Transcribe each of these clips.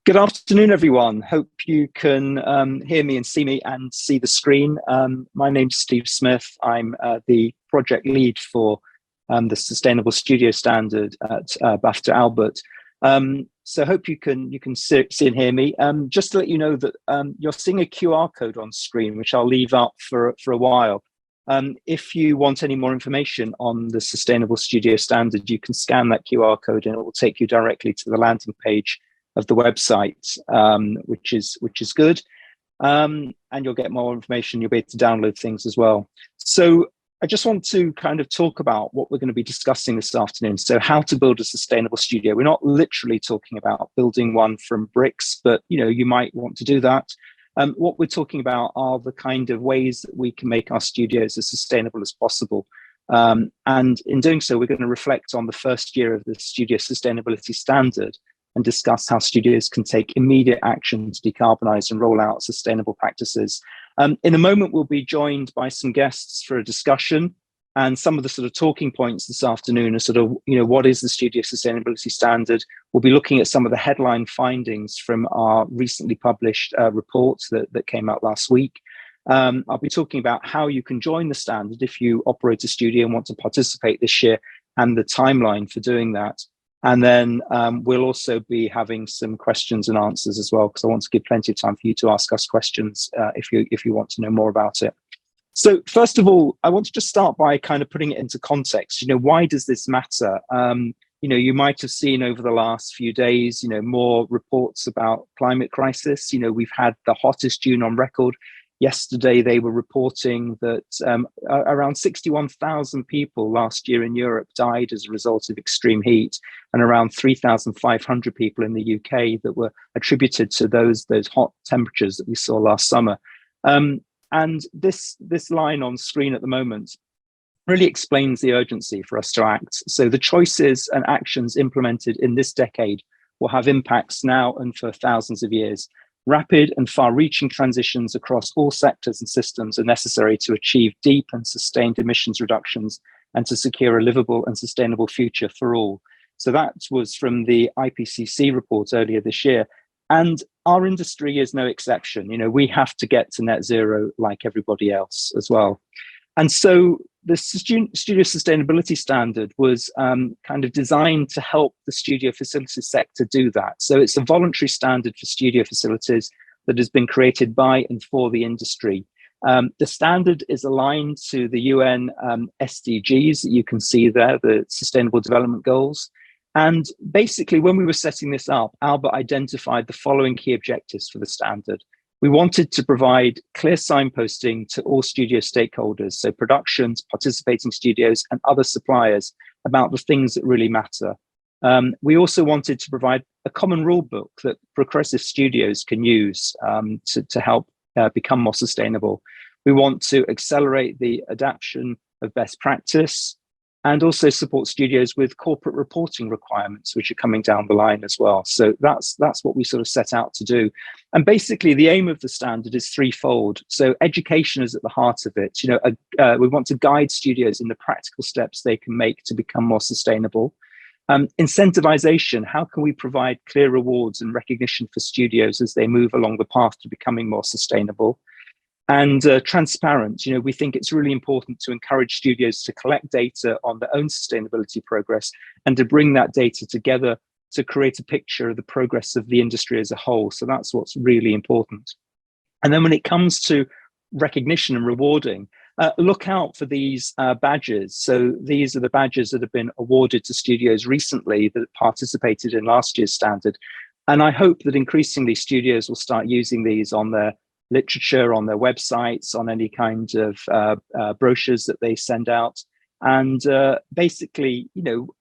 Good afternoon, everyone. Hope you can hear me and see me and see the screen. My name's Steve Smith. I'm the project lead for the Sustainable Studio Standard at BAFTA Albert. So hope you can see and hear me. Just to let you know that you're seeing a QR code on screen, which I'll leave up for a while. If you want any more information on the Sustainable Studio Standard, you can scan that QR code and it will take you directly to the landing page of the website, which is good, and you'll get more information. You'll be able to download things as well. So I just want to kind of talk about what we're going to be discussing this afternoon. So how to build a sustainable studio. We're not literally talking about building one from bricks, but you might want to do that. What we're talking about are the kind of ways that we can make our studios as sustainable as possible. And in doing so, we're going to reflect on the first year of the Studio Sustainability Standard and discuss how studios can take immediate action to decarbonise and roll out sustainable practices. In a moment, we'll be joined by some guests for a discussion, and some of the sort of talking points this afternoon are sort of, what is the Studio Sustainability Standard? We'll be looking at some of the headline findings from our recently published report that came out last week. I'll be talking about how you can join the standard if you operate a studio and want to participate this year, and the timeline for doing that. And then we'll also be having some questions and answers as well, because I want to give plenty of time for you to ask us questions if you want to know more about it. So first of all, I want to just start by kind of putting it into context. Why does this matter? You might have seen over the last few days, more reports about climate crisis. We've had the hottest June on record. Yesterday, they were reporting that around 61,000 people last year in Europe died as a result of extreme heat, and around 3,500 people in the UK that were attributed to those hot temperatures that we saw last summer. And this line on screen at the moment really explains the urgency for us to act. So the choices and actions implemented in this decade will have impacts now and for thousands of years. Rapid and far-reaching transitions across all sectors and systems are necessary to achieve deep and sustained emissions reductions and to secure a livable and sustainable future for all. So that was from the IPCC report earlier this year. And our industry is no exception. We have to get to net zero like everybody else as well. And so the Studio Sustainability Standard was kind of designed to help the studio facilities sector do that. So it's a voluntary standard for studio facilities that has been created by and for the industry. The standard is aligned to the UN SDGs that you can see there, the Sustainable Development Goals. And basically, when we were setting this up, Albert identified the following key objectives for the standard. We wanted to provide clear signposting to all studio stakeholders, so productions, participating studios, and other suppliers about the things that really matter. We also wanted to provide a common rule book that progressive studios can use to help become more sustainable. We want to accelerate the adoption of best practice and also support studios with corporate reporting requirements, which are coming down the line as well. So that's what we sort of set out to do. And basically, the aim of the standard is threefold. So education is at the heart of it. We want to guide studios in the practical steps they can make to become more sustainable. Incentivization, how can we provide clear rewards and recognition for studios as they move along the path to becoming more sustainable? And transparent, we think it's really important to encourage studios to collect data on their own sustainability progress and to bring that data together to create a picture of the progress of the industry as a whole. So that's what's really important. And then when it comes to recognition and rewarding, look out for these badges. So these are the badges that have been awarded to studios recently that participated in last year's standard. And I hope that increasingly studios will start using these on their literature, on their websites, on any kind of brochures that they send out. And basically,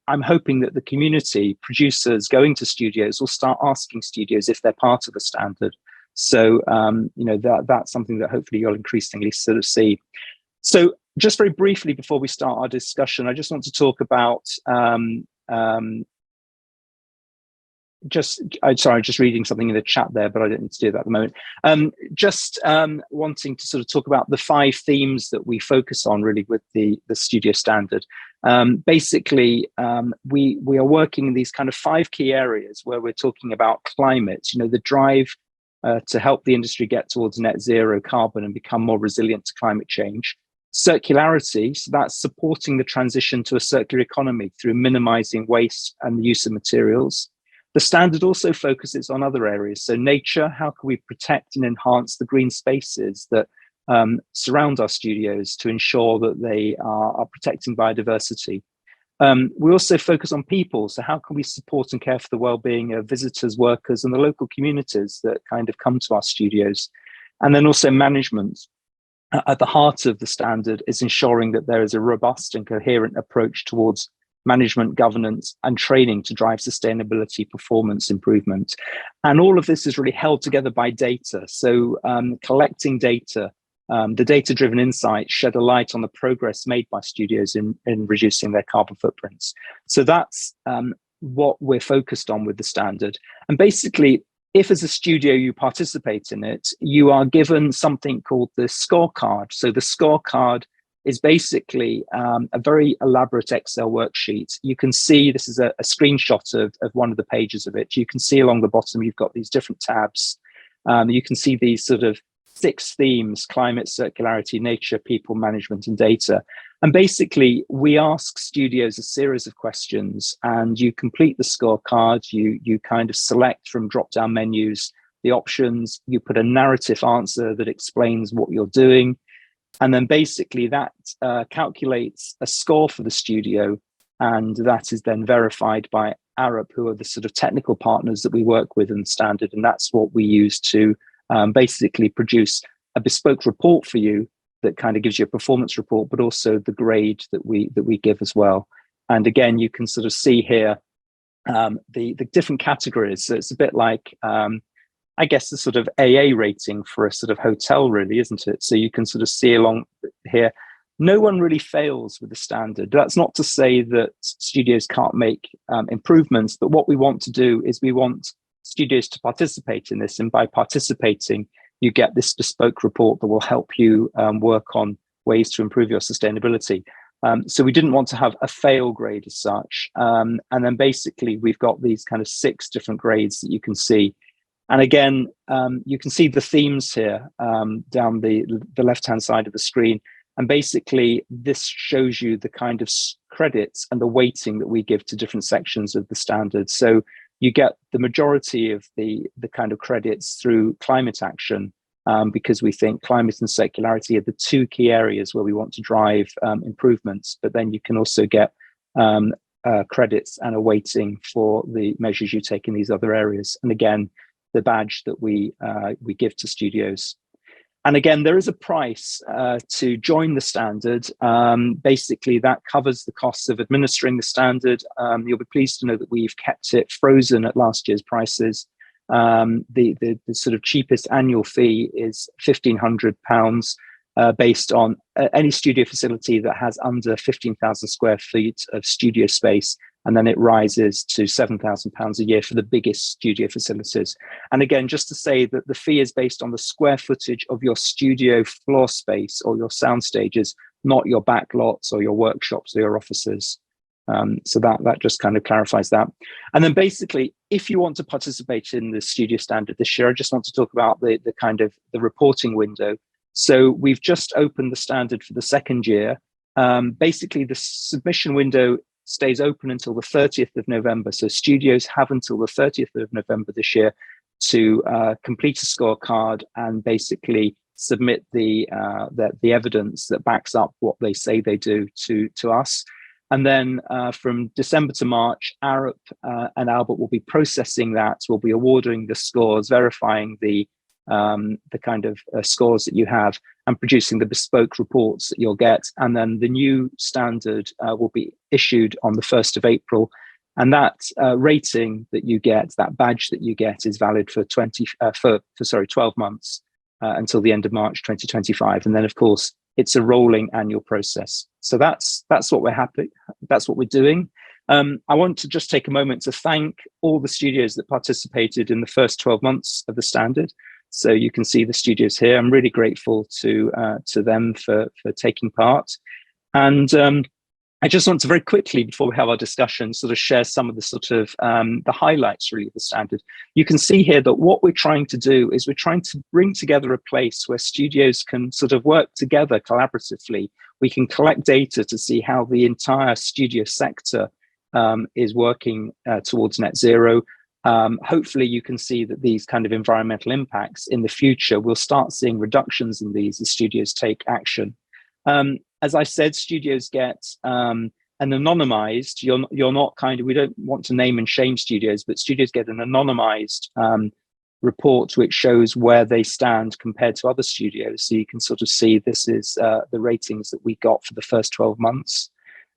I'm hoping that the community, producers going to studios, will start asking studios if they're part of the standard. So, that's something that hopefully you'll increasingly sort of see. So just very briefly before we start our discussion, I just want to talk about I'm sorry, just reading something in the chat there, but I didn't need to do that at the moment. Wanting to sort of talk about the 5 themes that we focus on really with the studio standard. Basically, we are working in these kind of 5 key areas where we're talking about climate, the drive to help the industry get towards net zero carbon and become more resilient to climate change. Circularity, so that's supporting the transition to a circular economy through minimizing waste and the use of materials. The standard also focuses on other areas. So nature, how can we protect and enhance the green spaces that surround our studios to ensure that they are protecting biodiversity? We also focus on people. So how can we support and care for the well-being of visitors, workers, and the local communities that kind of come to our studios? And then also management. At the heart of the standard is ensuring that there is a robust and coherent approach towards management, governance, and training to drive sustainability performance improvement. And all of this is really held together by data. So collecting data, the data-driven insights shed a light on the progress made by studios in reducing their carbon footprints. So that's what we're focused on with the standard. And basically, if as a studio you participate in it, you are given something called the scorecard. So the scorecard is basically a very elaborate Excel worksheet. You can see, this is a screenshot of one of the pages of it. You can see along the bottom, you've got these different tabs. You can see these sort of 6 themes: climate, circularity, nature, people, management, and data. And basically, we ask studios a series of questions, and you complete the scorecard. You kind of select from drop-down menus the options. You put a narrative answer that explains what you're doing. And then basically that calculates a score for the studio, and that is then verified by Arup, who are the sort of technical partners that we work with in the standard. And that's what we use to basically produce a bespoke report for you that kind of gives you a performance report, but also the grade that we give as well. And again, you can sort of see here the different categories. So it's a bit like, I guess, the sort of AA rating for a sort of hotel, really, isn't it? So you can sort of see along here, no one really fails with the standard. That's not to say that studios can't make improvements, but what we want to do is we want studios to participate in this. And by participating, you get this bespoke report that will help you work on ways to improve your sustainability. So we didn't want to have a fail grade as such. And then basically, we've got these kind of 6 different grades that you can see. And again, you can see the themes here down the left-hand side of the screen. And basically, this shows you the kind of credits and the weighting that we give to different sections of the standard. So you get the majority of the kind of credits through climate action, because we think climate and circularity are the 2 key areas where we want to drive improvements. But then you can also get credits and a weighting for the measures you take in these other areas. And again, the badge that we give to studios. And again, there is a price to join the standard. Basically, that covers the costs of administering the standard. You'll be pleased to know that we've kept it frozen at last year's prices. The sort of cheapest annual fee is £1,500 based on any studio facility that has under 15,000 square feet of studio space. And then it rises to £7,000 a year for the biggest studio facilities. And again, just to say that the fee is based on the square footage of your studio floor space or your sound stages, not your back lots or your workshops or your offices. So that just kind of clarifies that. And then basically, if you want to participate in the studio standard this year, I just want to talk about the kind of the reporting window. So we've just opened the standard for the 2nd year. Basically, the submission window stays open until the 30th of November. So studios have until the 30th of November this year to complete a scorecard and basically submit the evidence that backs up what they say they do to us. And then from December to March, Arup and Albert will be processing that. We'll be awarding the scores, verifying the kind of scores that you have, and producing the bespoke reports that you'll get. And then the new standard will be issued on the 1st of April. And that rating that you get, that badge that you get, is valid for 12 months until the end of March 2025. And then, of course, it's a rolling annual process. So that's what we're happy. That's what we're doing. I want to just take a moment to thank all the studios that participated in the first 12 months of the standard. So you can see the studios here. I'm really grateful to them for taking part. And I just want to very quickly, before we have our discussion, sort of share some of the sort of the highlights really of the standard. You can see here that what we're trying to do is we're trying to bring together a place where studios can sort of work together collaboratively. We can collect data to see how the entire studio sector is working towards net zero. Hopefully you can see that these kind of environmental impacts in the future, we'll start seeing reductions in these as studios take action. As I said, studios get an anonymized, you're not kind of, we don't want to name and shame studios, but studios get an anonymized report which shows where they stand compared to other studios. So you can sort of see this is the ratings that we got for the first 12 months.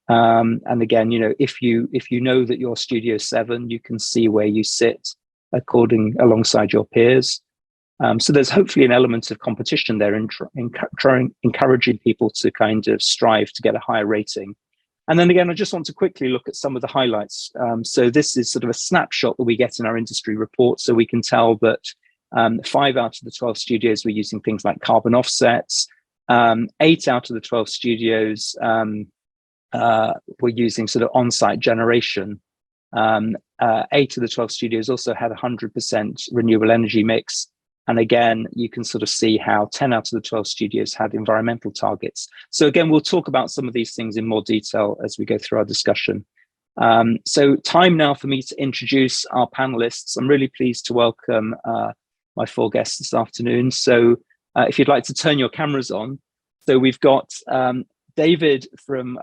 And again, you know, if you know that you're Studio 7, you can see where you sit alongside your peers. So there's hopefully an element of competition there, encouraging people to kind of strive to get a higher rating. And then again, I just want to quickly look at some of the highlights. So this is sort of a snapshot that we get in our industry report. So we can tell that 5 out of the 12 studios were using things like carbon offsets. 8 out of the 12 studios were using sort of on-site generation. 8 of the 12 studios also had 100% renewable energy mix. And again, you can sort of see how 10 out of the 12 studios had environmental targets. So again, we'll talk about some of these things in more detail as we go through our discussion. So time now for me to introduce our panelists. I'm really pleased to welcome my 4 guests this afternoon. So if you'd like to turn your cameras on. So we've got David from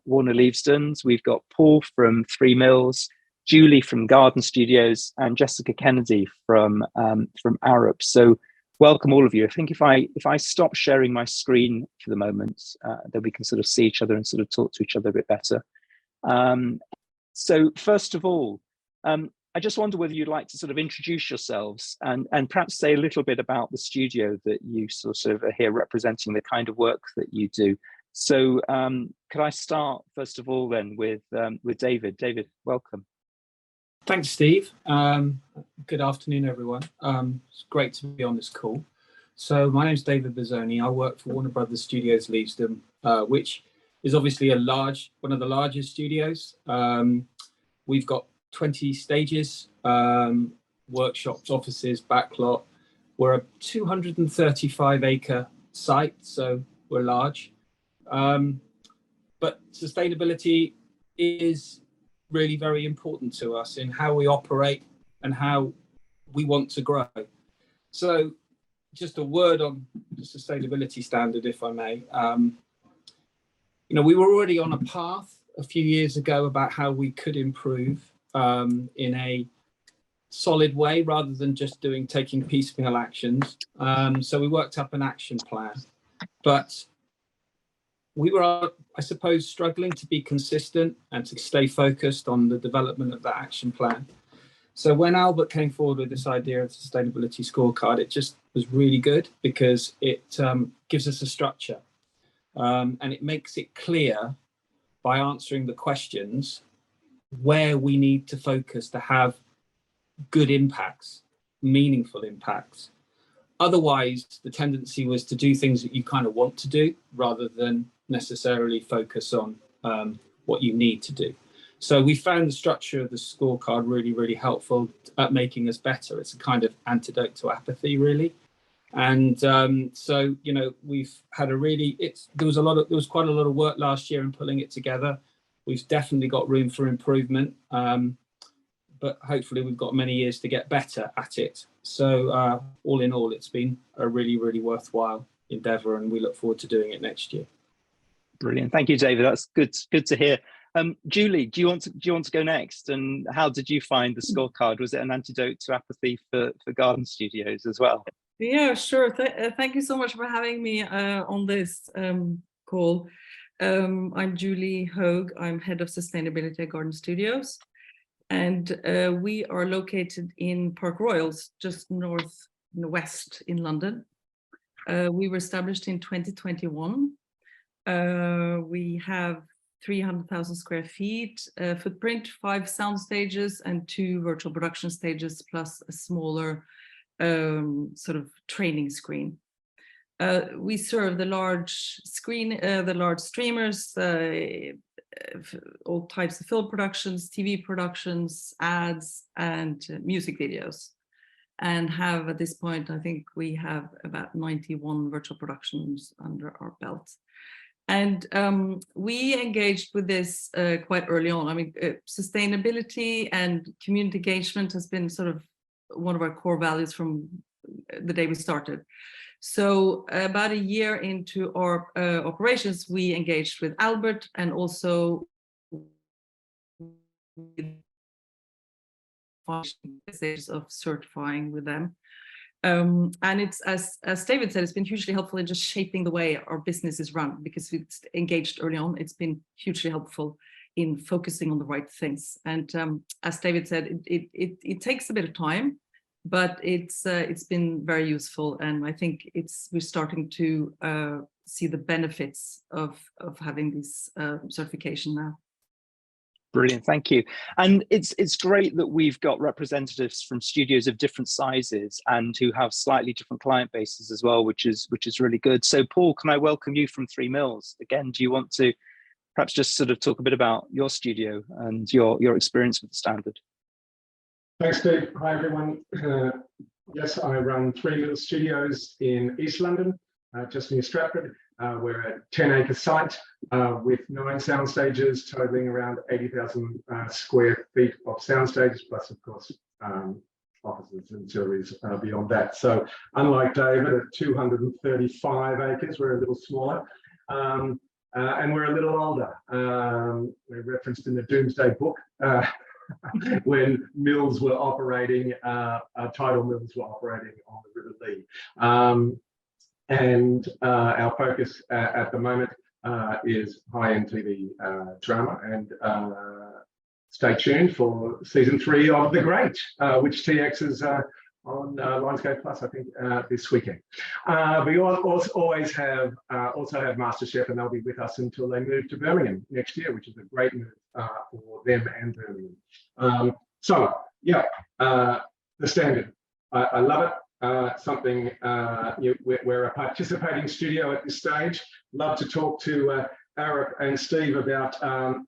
Warner Leavesden's, we've got Paul from 3 Mills, Julie from Garden Studios, and Jessica Kennedy from Arup. So welcome all of you. I think if I stop sharing my screen for the moment, then we can sort of see each other and sort of talk to each other a bit better. So first of all, I just wonder whether you'd like to sort of introduce yourselves and perhaps say a little bit about the studio that you sort of are here representing, the kind of work that you do. So could I start first of all then with David? David, welcome. Thanks, Steve. Good afternoon, everyone. It's great to be on this call. So my name is David Bisoni. I work for Warner Brothers Studios Leavesden, which is obviously one of the largest studios. We've got 20 stages, workshops, offices, backlot. We're a 235-acre site, so we're large. But sustainability is really very important to us in how we operate and how we want to grow. So just a word on the sustainability standard, if I may. You know, we were already on a path a few years ago about how we could improve in a solid way rather than just taking piecemeal actions. So we worked up an action plan, but we were, I suppose, struggling to be consistent and to stay focused on the development of that action plan. So when Albert came forward with this idea of sustainability scorecard, it just was really good because it gives us a structure and it makes it clear by answering the questions where we need to focus to have good impacts, meaningful impacts. Otherwise, the tendency was to do things that you kind of want to do rather than necessarily focus on what you need to do. So we found the structure of the scorecard really, really helpful at making us better. It's a kind of antidote to apathy, really. And so, you know, we've had there was quite a lot of work last year in pulling it together. We've definitely got room for improvement, but hopefully we've got many years to get better at it. So all in all, it's been a really, really worthwhile endeavour, and we look forward to doing it next year. Brilliant, thank you, David. That's good to hear. Julie, do you want to go next? And how did you find the scorecard? Was it an antidote to apathy for Garden Studios as well? Yeah, sure. Thank you so much for having me on this call. I'm Julie Hoegh. I'm head of sustainability at Garden Studios, and we are located in Park Royals, just west in London. We were established in 2021. We have 300,000 square feet footprint, 5 sound stages and 2 virtual production stages, plus a smaller sort of training screen. We serve the large streamers, all types of film productions, TV productions, ads, and music videos. And have at this point, I think we have about 91 virtual productions under our belt. And we engaged with this quite early on. I mean, sustainability and community engagement has been sort of one of our core values from the day we started. So about a year into our operations, we engaged with Albert and also stages of certifying with them. And it's, as David said, it's been hugely helpful in just shaping the way our business is run, because it's engaged early on. It's been hugely helpful in focusing on the right things. And as David said, it takes a bit of time, but it's been very useful. And I think we're starting to see the benefits of having this certification now. Brilliant, thank you. And it's great that we've got representatives from studios of different sizes and who have slightly different client bases as well, which is really good. So Paul, can I welcome you from 3 Mills? Again, do you want to perhaps just sort of talk a bit about your studio and your experience with the standard? Thanks, Steve. Hi, everyone. Yes, I run 3 Mills Studios in East London, just near Stratford. We're a 10-acre site with 9 sound stages, totaling around 80,000 square feet of sound stages, plus, of course, offices and ancillaries beyond that. So, unlike David, at 235 acres, we're a little smaller. And we're a little older. We're referenced in the Doomsday Book when mills were operating, tidal mills were operating on the River Lee. And our focus at the moment is high-end TV drama, and stay tuned for season 3 of The Great, which TX is on Lionsgate Plus, I think, this weekend. We also have MasterChef, and they'll be with us until they move to Birmingham next year, which is a great move for them and Birmingham. So yeah, the standard, I love it. Something we're a participating studio at this stage. Love to talk to Arup and Steve about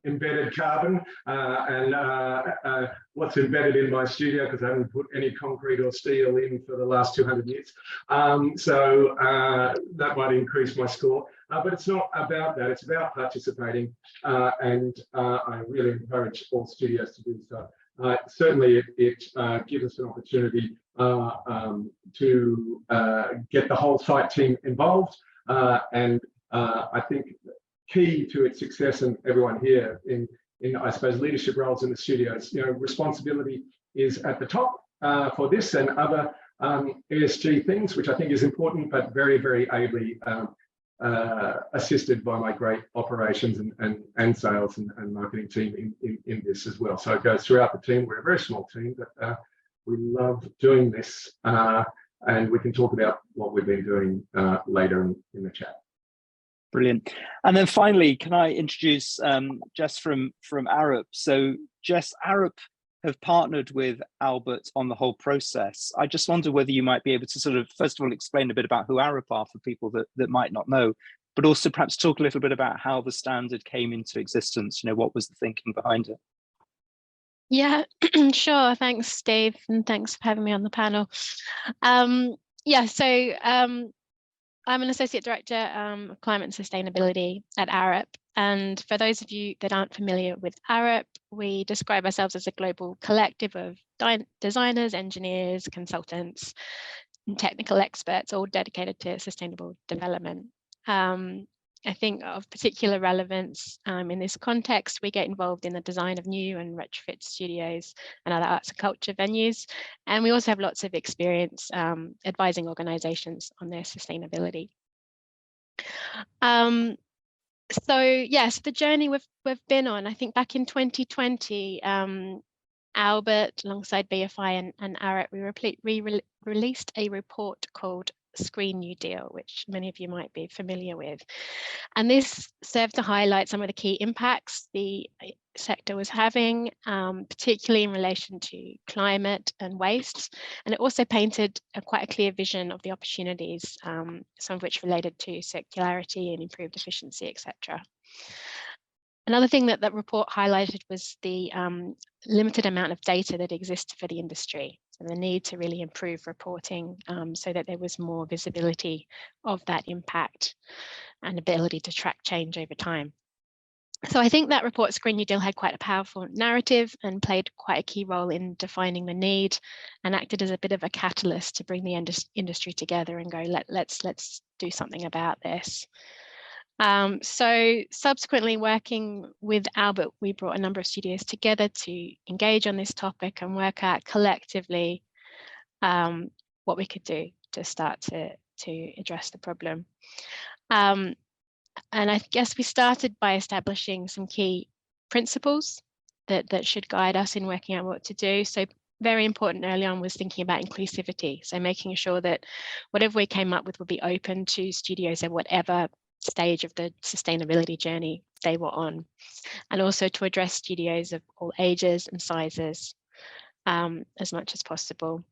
embedded carbon and what's embedded in my studio, because I haven't put any concrete or steel in for the last 200 years. So that might increase my score. But it's not about that. It's about participating, and I really encourage all studios to do so. Certainly, it gives us an opportunity to get the whole site team involved, and I think key to its success, and everyone here in I suppose leadership roles in the studios, responsibility is at the top for this and other ESG things, which I think is important, but very, very ably assisted by my great operations and sales and marketing team in this as well. So it goes throughout the team. We're a very small team, but we love doing this, and we can talk about what we've been doing later in the chat. Brilliant. And then finally, can I introduce Jess from Arup? So Jess, Arup have partnered with Albert on the whole process. I just wonder whether you might be able to sort of, first of all, explain a bit about who Arup are for people that might not know, but also perhaps talk a little bit about how the standard came into existence. What was the thinking behind it? Yeah, sure. Thanks, Steve, and thanks for having me on the panel. Yeah, so I'm an Associate Director of Climate and Sustainability at Arup. And for those of you that aren't familiar with Arup, we describe ourselves as a global collective of designers, engineers, consultants, and technical experts, all dedicated to sustainable development. I think of particular relevance in this context, we get involved in the design of new and retrofit studios and other arts and culture venues. And we also have lots of experience advising organizations on their sustainability. So yes, the journey we've been on, I think back in 2020, Albert, alongside BFI and Arup, we released a report called Green New Deal, which many of you might be familiar with. And this served to highlight some of the key impacts the sector was having, particularly in relation to climate and waste. And it also painted quite a clear vision of the opportunities, some of which related to circularity and improved efficiency, etc. Another thing that that report highlighted was the limited amount of data that existed for the industry, and the need to really improve reporting so that there was more visibility of that impact and ability to track change over time. So I think that report's Green New Deal had quite a powerful narrative and played quite a key role in defining the need, and acted as a bit of a catalyst to bring the industry together and go, let's do something about this. So subsequently, working with Albert, we brought a number of studios together to engage on this topic and work out collectively what we could do to start to address the problem. And I guess we started by establishing some key principles that should guide us in working out what to do. So very important early on was thinking about inclusivity. So making sure that whatever we came up with would be open to studios at whatever stage of the sustainability journey they were on, and also to address studios of all ages and sizes as much as possible.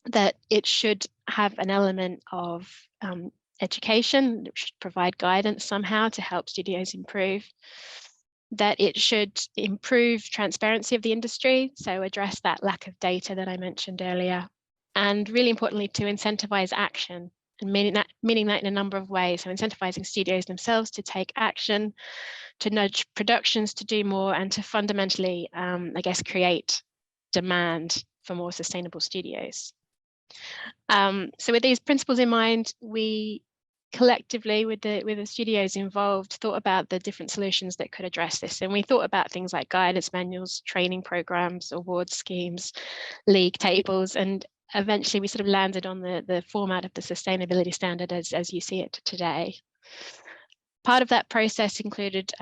That it should have an element of education, it should provide guidance somehow to help studios improve. That it should improve transparency of the industry, so address that lack of data that I mentioned earlier. And really importantly, to incentivize action, and meaning that in a number of ways. So incentivizing studios themselves to take action, to nudge productions to do more, and to fundamentally, I guess, create demand for more sustainable studios. So with these principles in mind, we collectively, with the studios involved, thought about the different solutions that could address this. And we thought about things like guidance manuals, training programs, award schemes, league tables, and eventually we sort of landed on the format of the sustainability standard as you see it today. Part of that process included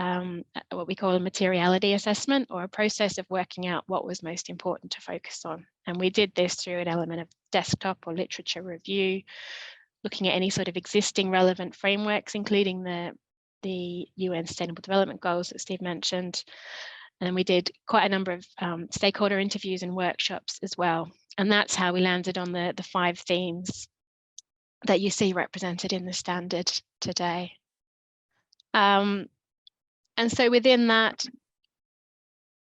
what we call a materiality assessment, or a process of working out what was most important to focus on. And we did this through an element of desktop or literature review, looking at any sort of existing relevant frameworks, including the UN Sustainable Development Goals that Steve mentioned. And we did quite a number of stakeholder interviews and workshops as well. And that's how we landed on the 5 themes that you see represented in the standard today. And so within that,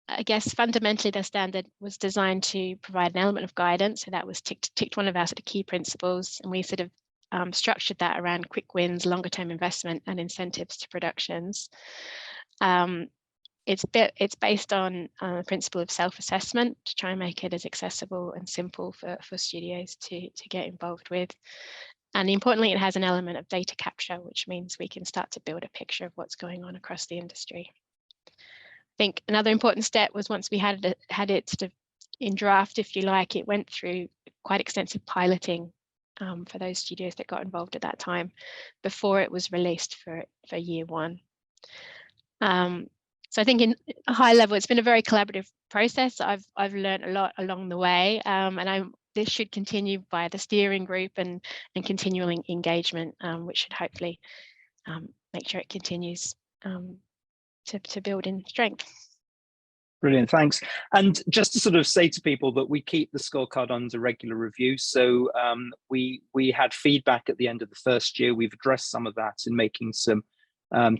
I guess fundamentally the standard was designed to provide an element of guidance. So that was ticked one of our sort of key principles, and we sort of structured that around quick wins, longer term investment, and incentives to productions. It's based on the principle of self-assessment to try and make it as accessible and simple for studios to get involved with. And importantly, it has an element of data capture, which means we can start to build a picture of what's going on across the industry. I think another important step was, once we had it sort of in draft, if you like, it went through quite extensive piloting for those studios that got involved at that time before it was released for year 1. So I think in a high level, it's been a very collaborative process. I've learned a lot along the way, and this should continue by the steering group and continuing engagement, which should hopefully make sure it continues to build in strength. Brilliant, thanks. And just to sort of say to people that we keep the scorecard under regular review. So we had feedback at the end of the first year. We've addressed some of that in making some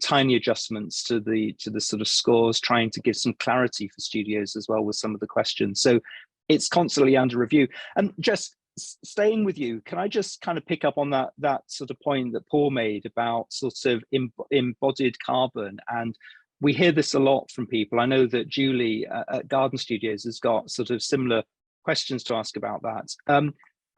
tiny adjustments to the sort of scores, trying to give some clarity for studios as well with some of the questions. So it's constantly under review. And just staying with you, can I just kind of pick up on that sort of point that Paul made about sort of embodied carbon? And we hear this a lot from people. I know that Julie at Garden Studios has got sort of similar questions to ask about that.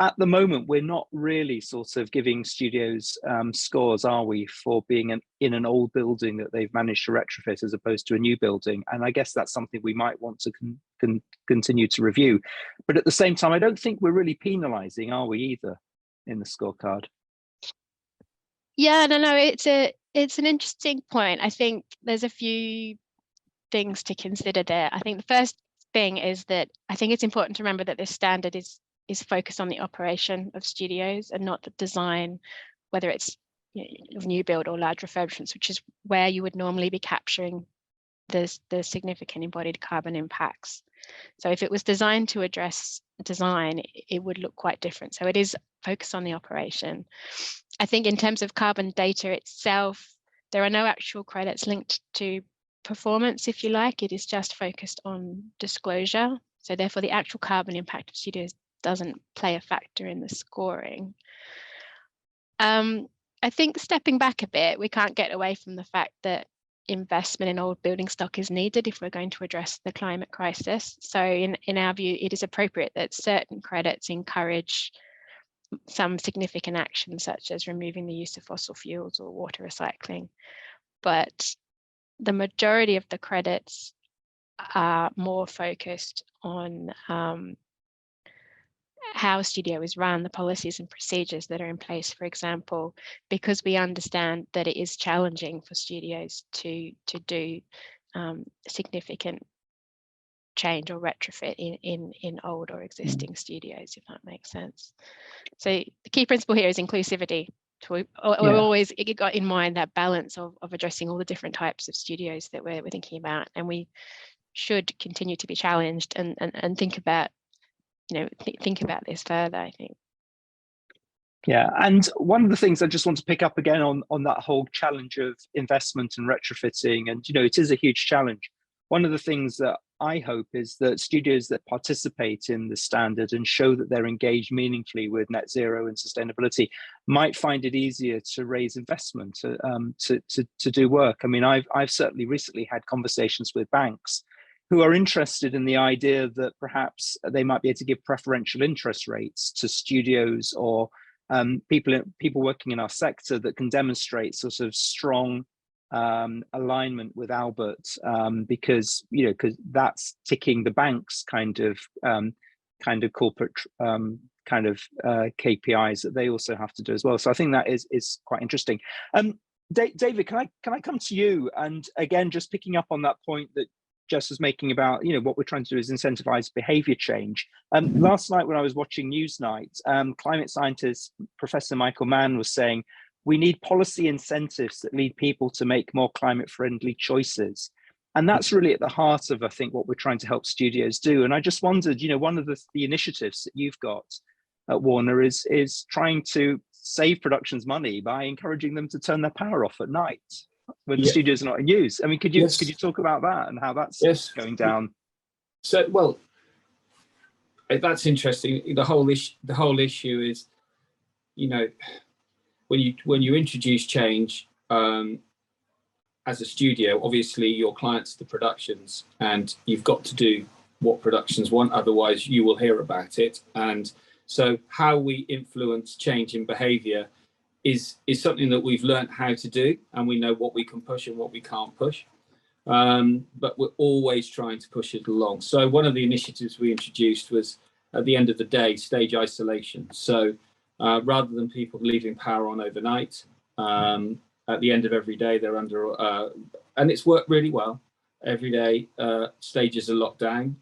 At the moment, we're not really sort of giving studios scores, are we, for being in an old building that they've managed to retrofit as opposed to a new building? And I guess that's something we might want to continue to review. But at the same time, I don't think we're really penalising, are we, either, in the scorecard? Yeah, no, it's an interesting point. I think there's a few things to consider there. I think the first thing is that I think it's important to remember that this standard is is focused on the operation of studios and not the design, whether it's of new build or large refurbishments, which is where you would normally be capturing the significant embodied carbon impacts. So if it was designed to address design, it would look quite different. So it is focused on the operation. I think in terms of carbon data itself, there are no actual credits linked to performance, if you like. It is just focused on disclosure. So therefore the actual carbon impact of studios doesn't play a factor in the scoring. I think stepping back a bit, we can't get away from the fact that investment in old building stock is needed if we're going to address the climate crisis. So in our view, it is appropriate that certain credits encourage some significant action, such as removing the use of fossil fuels or water recycling. But the majority of the credits are more focused on how a studio is run, the policies and procedures that are in place, for example, because we understand that it is challenging for studios to do significant change or retrofit in old or existing studios, if that makes sense. So the key principle here is inclusivity. We've always got in mind that balance of addressing all the different types of studios that we're thinking about, and we should continue to be challenged and think about think about this further, I think. Yeah, and one of the things I just want to pick up again on that whole challenge of investment and retrofitting, and it is a huge challenge. One of the things that I hope is that studios that participate in the standard and show that they're engaged meaningfully with net zero and sustainability might find it easier to raise investment to do work. I mean, I've certainly recently had conversations with banks who are interested in the idea that perhaps they might be able to give preferential interest rates to studios or people working in our sector that can demonstrate sort of strong alignment with Albert, because that's ticking the bank's kind of corporate KPIs that they also have to do as well. So I think that is quite interesting. David, can I come to you? And again, just picking up on that point that Jess was making about, what we're trying to do is incentivize behavior change. Last night when I was watching Newsnight, climate scientist Professor Michael Mann was saying, we need policy incentives that lead people to make more climate friendly choices. And that's really at the heart of, I think, what we're trying to help studios do. And I just wondered, one of the initiatives that you've got at Warner is trying to save productions money by encouraging them to turn their power off at night when the studios are not in use. I mean, could you talk about that and how that's going down? So, well, that's interesting. The whole issue is, when you introduce change as a studio, obviously your clients are the productions, and you've got to do what productions want, otherwise you will hear about it. And so how we influence change in behavior is something that we've learned how to do, and we know what we can push and what we can't push. But we're always trying to push it along. So one of the initiatives we introduced was, at the end of the day, stage isolation. So rather than people leaving power on overnight, at the end of every day they're under, and it's worked really well. Every day stages are locked down.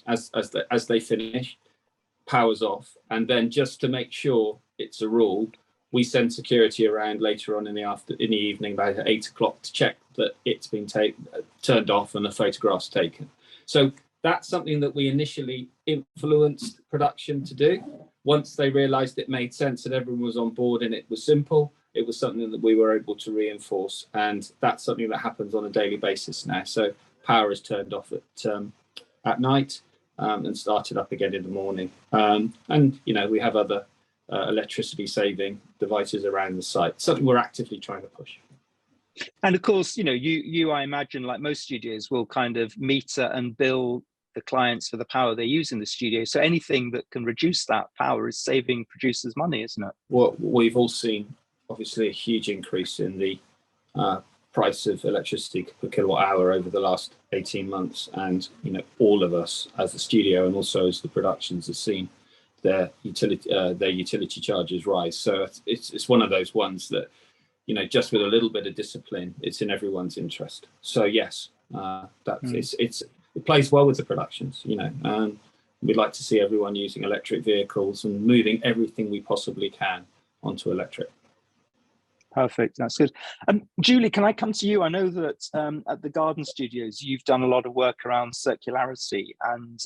As they finish, power's off, and then just to make sure it's a rule, we send security around later on in the evening, about 8 o'clock, to check that it's been turned off and a photograph's taken. So that's something that we initially influenced production to do. Once they realised it made sense and everyone was on board and it was simple, it was something that we were able to reinforce, and that's something that happens on a daily basis now. So power is turned off at night and started up again in the morning. And we have other electricity saving devices around the site, something we're actively trying to push. And of course, you I imagine, like most studios, will kind of meter and bill the clients for the power they use in the studio. So anything that can reduce that power is saving producers money, isn't it? Well, we've all seen, obviously, a huge increase in the price of electricity per kilowatt hour over the last 18 months. And, all of us as the studio and also as the productions have seen their utility charges rise. So it's one of those ones that, just with a little bit of discipline, it's in everyone's interest. So yes, it plays well with the productions, We'd like to see everyone using electric vehicles and moving everything we possibly can onto electric. Perfect, that's good. Julie, can I come to you? I know that at the Garden Studios, you've done a lot of work around circularity, and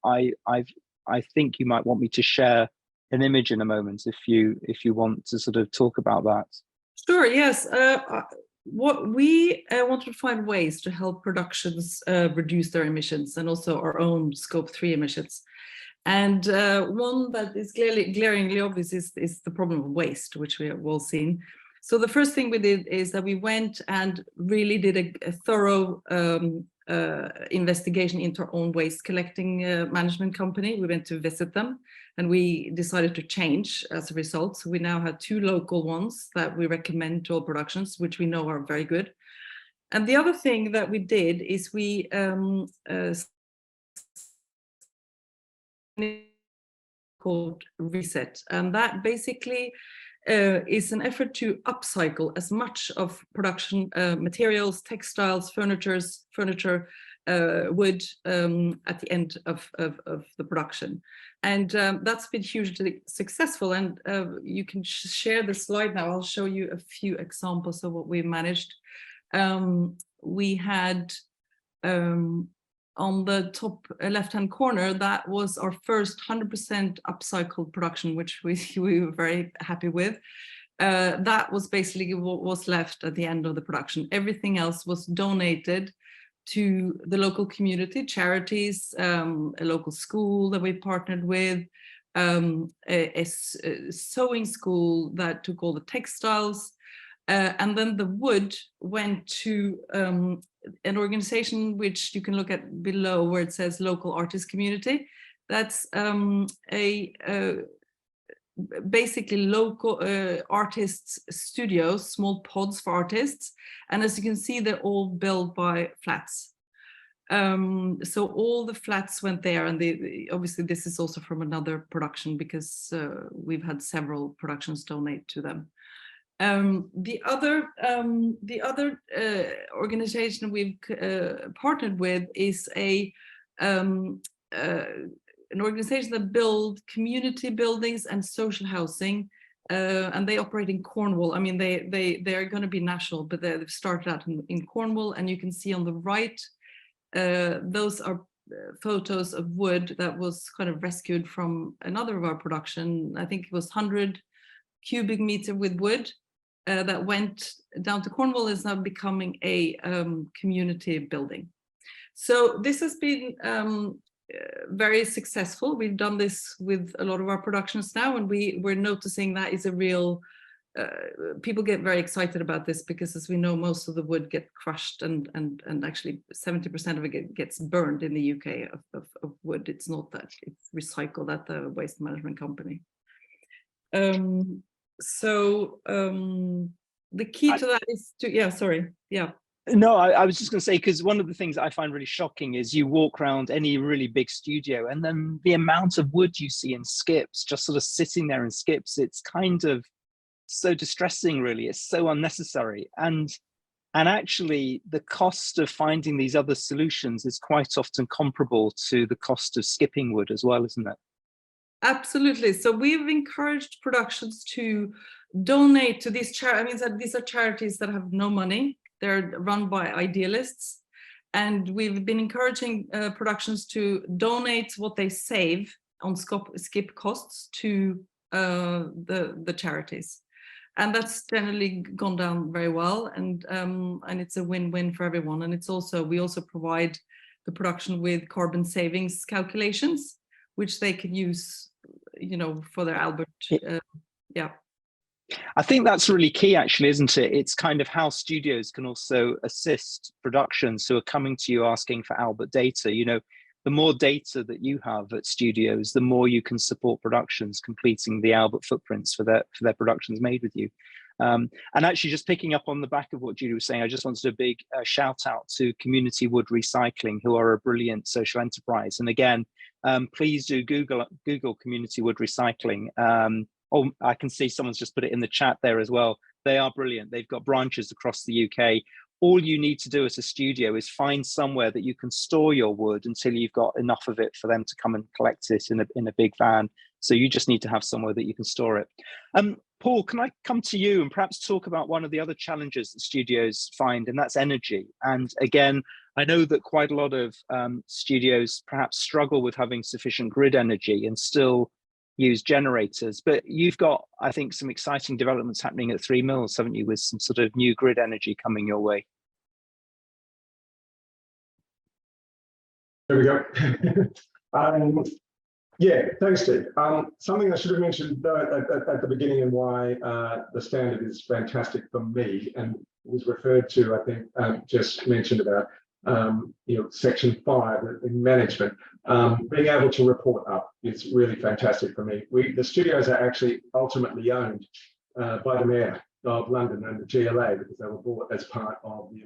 I think you might want me to share an image in a moment if you want to sort of talk about that. Sure, yes. What we want to find ways to help productions reduce their emissions and also our own Scope 3 emissions. And one that is glaringly obvious is the problem of waste, which we have all seen. So the first thing we did is that we went and really did a thorough investigation into our own waste collecting management company. We went to visit them, and we decided to change as a result. So we now have 2 local ones that we recommend to all productions, which we know are very good. And the other thing that we did is we called Reset, and that basically is an effort to upcycle as much of production materials, textiles, furniture, wood at the end of the production. And that's been hugely successful. And you can share the slide now. I'll show you a few examples of what we managed. We had on the top left-hand corner, that was our first 100% upcycled production, which we were very happy with. That was basically what was left at the end of the production. Everything else was donated to the local community, charities, a local school that we partnered with, a sewing school that took all the textiles, and then the wood went to an organization which you can look at below, where it says local artist community. That's basically local artists studios, small pods for artists, and as you can see, they're all built by flats. So all the flats went there, and obviously this is also from another production, because we've had several productions donate to them. The other organization we've partnered with is an organization that build community buildings and social housing, and they operate in Cornwall. I mean, they are going to be national, but they've started out in Cornwall, and you can see on the right, those are photos of wood that was kind of rescued from another of our production. I think it was 100 cubic meter with wood. That went down to Cornwall, is now becoming a community building. So this has been very successful. We've done this with a lot of our productions now, and we're noticing that is a real, people get very excited about this, because as we know, most of the wood get crushed, and actually 70% of it gets burned in the UK of wood. It's not that it's recycled at the waste management company. So the key to that is to, No, I was just going to say, because one of the things I find really shocking is you walk around any really big studio, and then the amount of wood you see in skips, just sort of sitting there in skips, it's kind of so distressing, really. It's so unnecessary. And actually, the cost of finding these other solutions is quite often comparable to the cost of skipping wood as well, isn't it? Absolutely. So we've encouraged productions to donate to these charities. I mean, these are charities that have no money. They're run by idealists. And we've been encouraging productions to donate what they save on skip costs to the charities. And that's generally gone down very well. And it's a win-win for everyone. And it's also, we also provide the production with carbon savings calculations, which they can use, you know, for their Albert. I think that's really key, actually, isn't it? It's kind of how studios can also assist productions who are coming to you asking for Albert data. You know, the more data that you have at studios, the more you can support productions completing the Albert footprints for their productions made with you. And actually, just picking up on the back of what Julie was saying, I just wanted a big shout out to Community Wood Recycling, who are a brilliant social enterprise. And again, please do Google Community Wood Recycling. Oh, I can see someone's just put it in the chat there as well. They are brilliant. They've got branches across the UK. all you need to do as a studio is find somewhere that you can store your wood until you've got enough of it for them to come and collect it in a big van. So you just need to have somewhere that you can store it. Paul, can I come to you and perhaps talk about one of the other challenges that studios find, and that's energy. And again, I know that quite a lot of studios perhaps struggle with having sufficient grid energy and still use generators, but you've got, I think, some exciting developments happening at 3 Mills, haven't you, with some sort of new grid energy coming your way? There we go. Yeah, thanks, Steve. Something I should have mentioned at the beginning, and why the standard is fantastic for me, and was referred to, I think, Jess mentioned about Section 5 in management. Being able to report up is really fantastic for me. The studios are actually ultimately owned by the Mayor of London and the GLA, because they were bought as part of the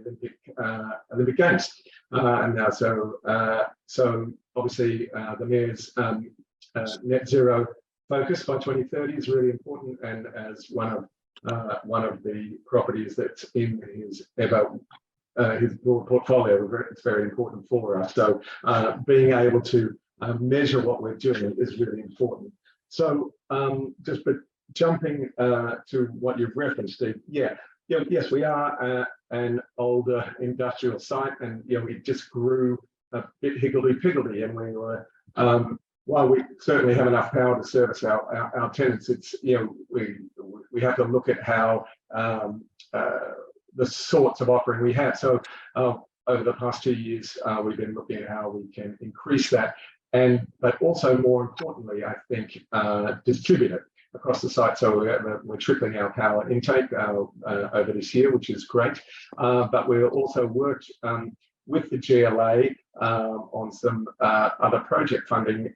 Olympic Games. And now, so obviously the Mayor's net zero focus by 2030 is really important, and as one of the properties that's in his broad portfolio, it's very important for us. So being able to measure what we're doing is really important. So jumping to what you've referenced, Steve, yes, we are an older industrial site, and we just grew a bit higgledy-piggledy, and we were, while we certainly have enough power to service our tenants, it's, we have to look at how the sorts of offering we have. So over the past 2 years, we've been looking at how we can increase that, but also more importantly, I think, distribute it across the site. So we're tripling our power intake over this year, which is great. But we've also worked with the GLA on some other project funding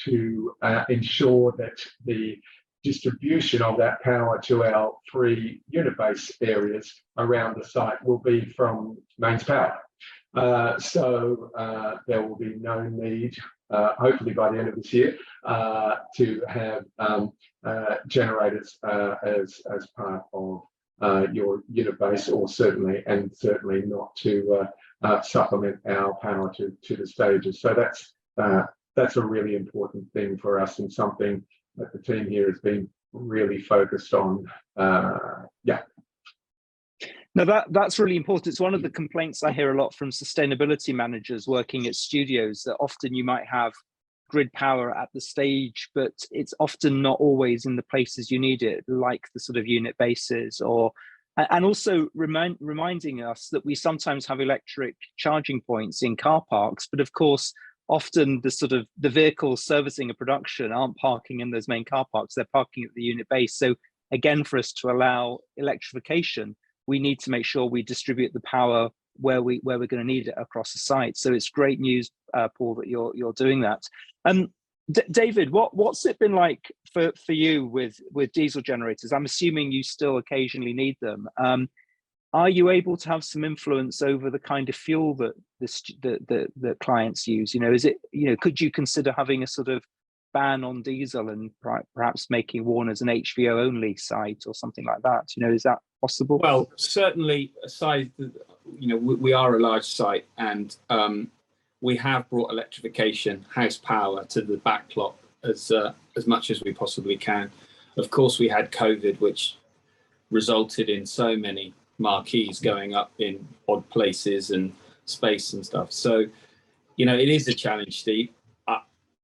to ensure that the distribution of that power to our 3 unit base areas around the site will be from mains power. So there will be no need, hopefully by the end of this year, to have generators as part of your unit base, or certainly not to supplement our power to the stages. So that's a really important thing for us, and something that the team here has been really focused on. No, that's really important. It's one of the complaints I hear a lot from sustainability managers working at studios, that often you might have grid power at the stage, but it's often not always in the places you need it, like the sort of unit bases, and also reminding us that we sometimes have electric charging points in car parks, but of course, often the vehicles servicing a production aren't parking in those main car parks, they're parking at the unit base. So again, for us to allow electrification, we need to make sure we distribute the power where we're going to need it across the site. So it's great news, Paul, that you're doing that. David, what's it been like for you with diesel generators? I'm assuming you still occasionally need them. Are you able to have some influence over the kind of fuel that the clients use? Is it, could you consider having a sort of ban on diesel and perhaps making Warner's an HVO only site or something like that? Is that possible? Well, certainly, aside, we are a large site, and we have brought electrification, house power to the backlot as much as we possibly can. Of course, we had COVID, which resulted in so many marquees going up in odd places and space and stuff. So, it is a challenge, Steve.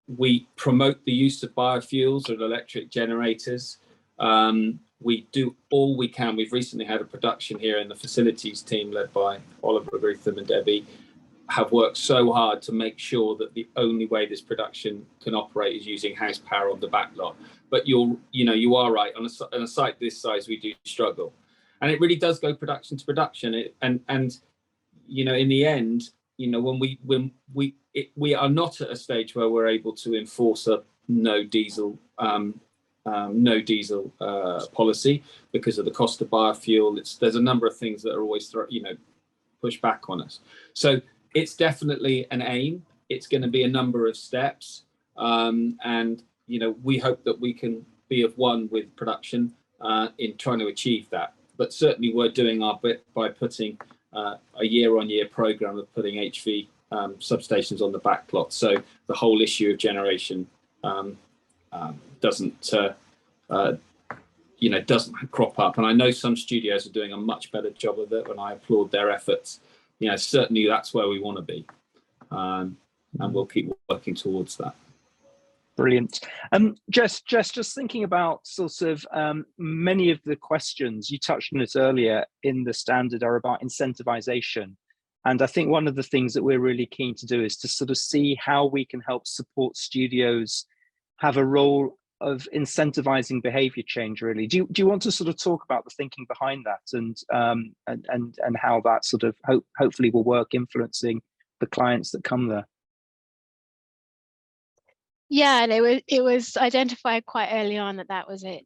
We promote the use of biofuels and electric generators. We do all we can. We've recently had a production here, and the facilities team, led by Oliver, Rutham and Debbie, have worked so hard to make sure that the only way this production can operate is using house power on the backlot. But you are right. On a site this size, we do struggle, and it really does go production to production. And in the end, when we are not at a stage where we're able to enforce a no diesel policy because of the cost of biofuel. There's a number of things that are always push back on us. So it's definitely an aim. It's going to be a number of steps, and we hope that we can be of one with production in trying to achieve that. But certainly we're doing our bit by putting a year-on-year program of putting HV substations on the back plot. So the whole issue of generation doesn't crop up. And I know some studios are doing a much better job of it, and I applaud their efforts. Certainly that's where we want to be, and we'll keep working towards that. Brilliant. Jess, just thinking about sort of many of the questions you touched on it earlier in the standard are about incentivization. And I think one of the things that we're really keen to do is to sort of see how we can help support studios have a role of incentivizing behavior change, really. Do you want to sort of talk about the thinking behind that and how that sort of hopefully will work influencing the clients that come there? Yeah, and it was identified quite early on that was a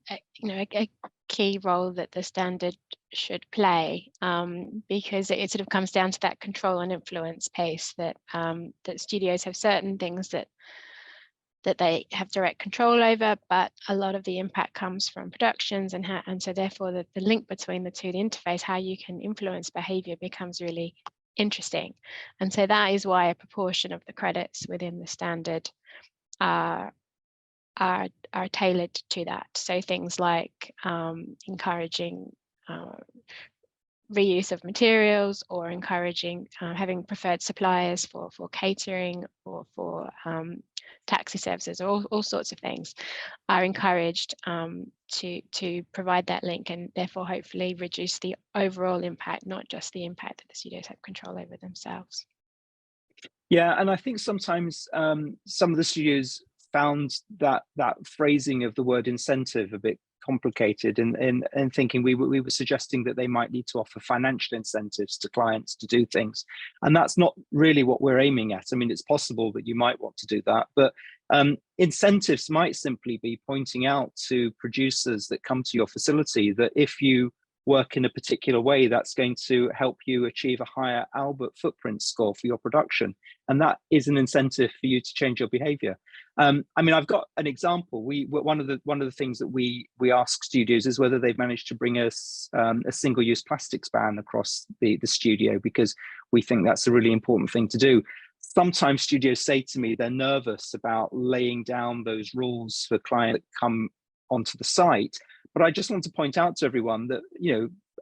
key role that the standard should play, because it sort of comes down to that control and influence piece, that that studios have certain things that they have direct control over, but a lot of the impact comes from productions, and so therefore the link between the two, the interface, how you can influence behavior, becomes really interesting. And so that is why a proportion of the credits within the standard are tailored to that. So things like encouraging reuse of materials, or encouraging having preferred suppliers for catering, or for taxi services, or all sorts of things are encouraged to provide that link, and therefore hopefully reduce the overall impact, not just the impact that the studios have control over themselves. Yeah, and I think sometimes some of the studios found that phrasing of the word incentive a bit complicated, and thinking we were suggesting that they might need to offer financial incentives to clients to do things, and that's not really what we're aiming at. I mean, it's possible that you might want to do that, but incentives might simply be pointing out to producers that come to your facility that if you work in a particular way, that's going to help you achieve a higher Albert footprint score for your production, and that is an incentive for you to change your behavior. I mean, I've got an example. One of the things that we ask studios is whether they've managed to bring us a single-use plastics ban across the studio, because we think that's a really important thing to do. Sometimes studios say to me they're nervous about laying down those rules for clients that come onto the site. But I just want to point out to everyone that,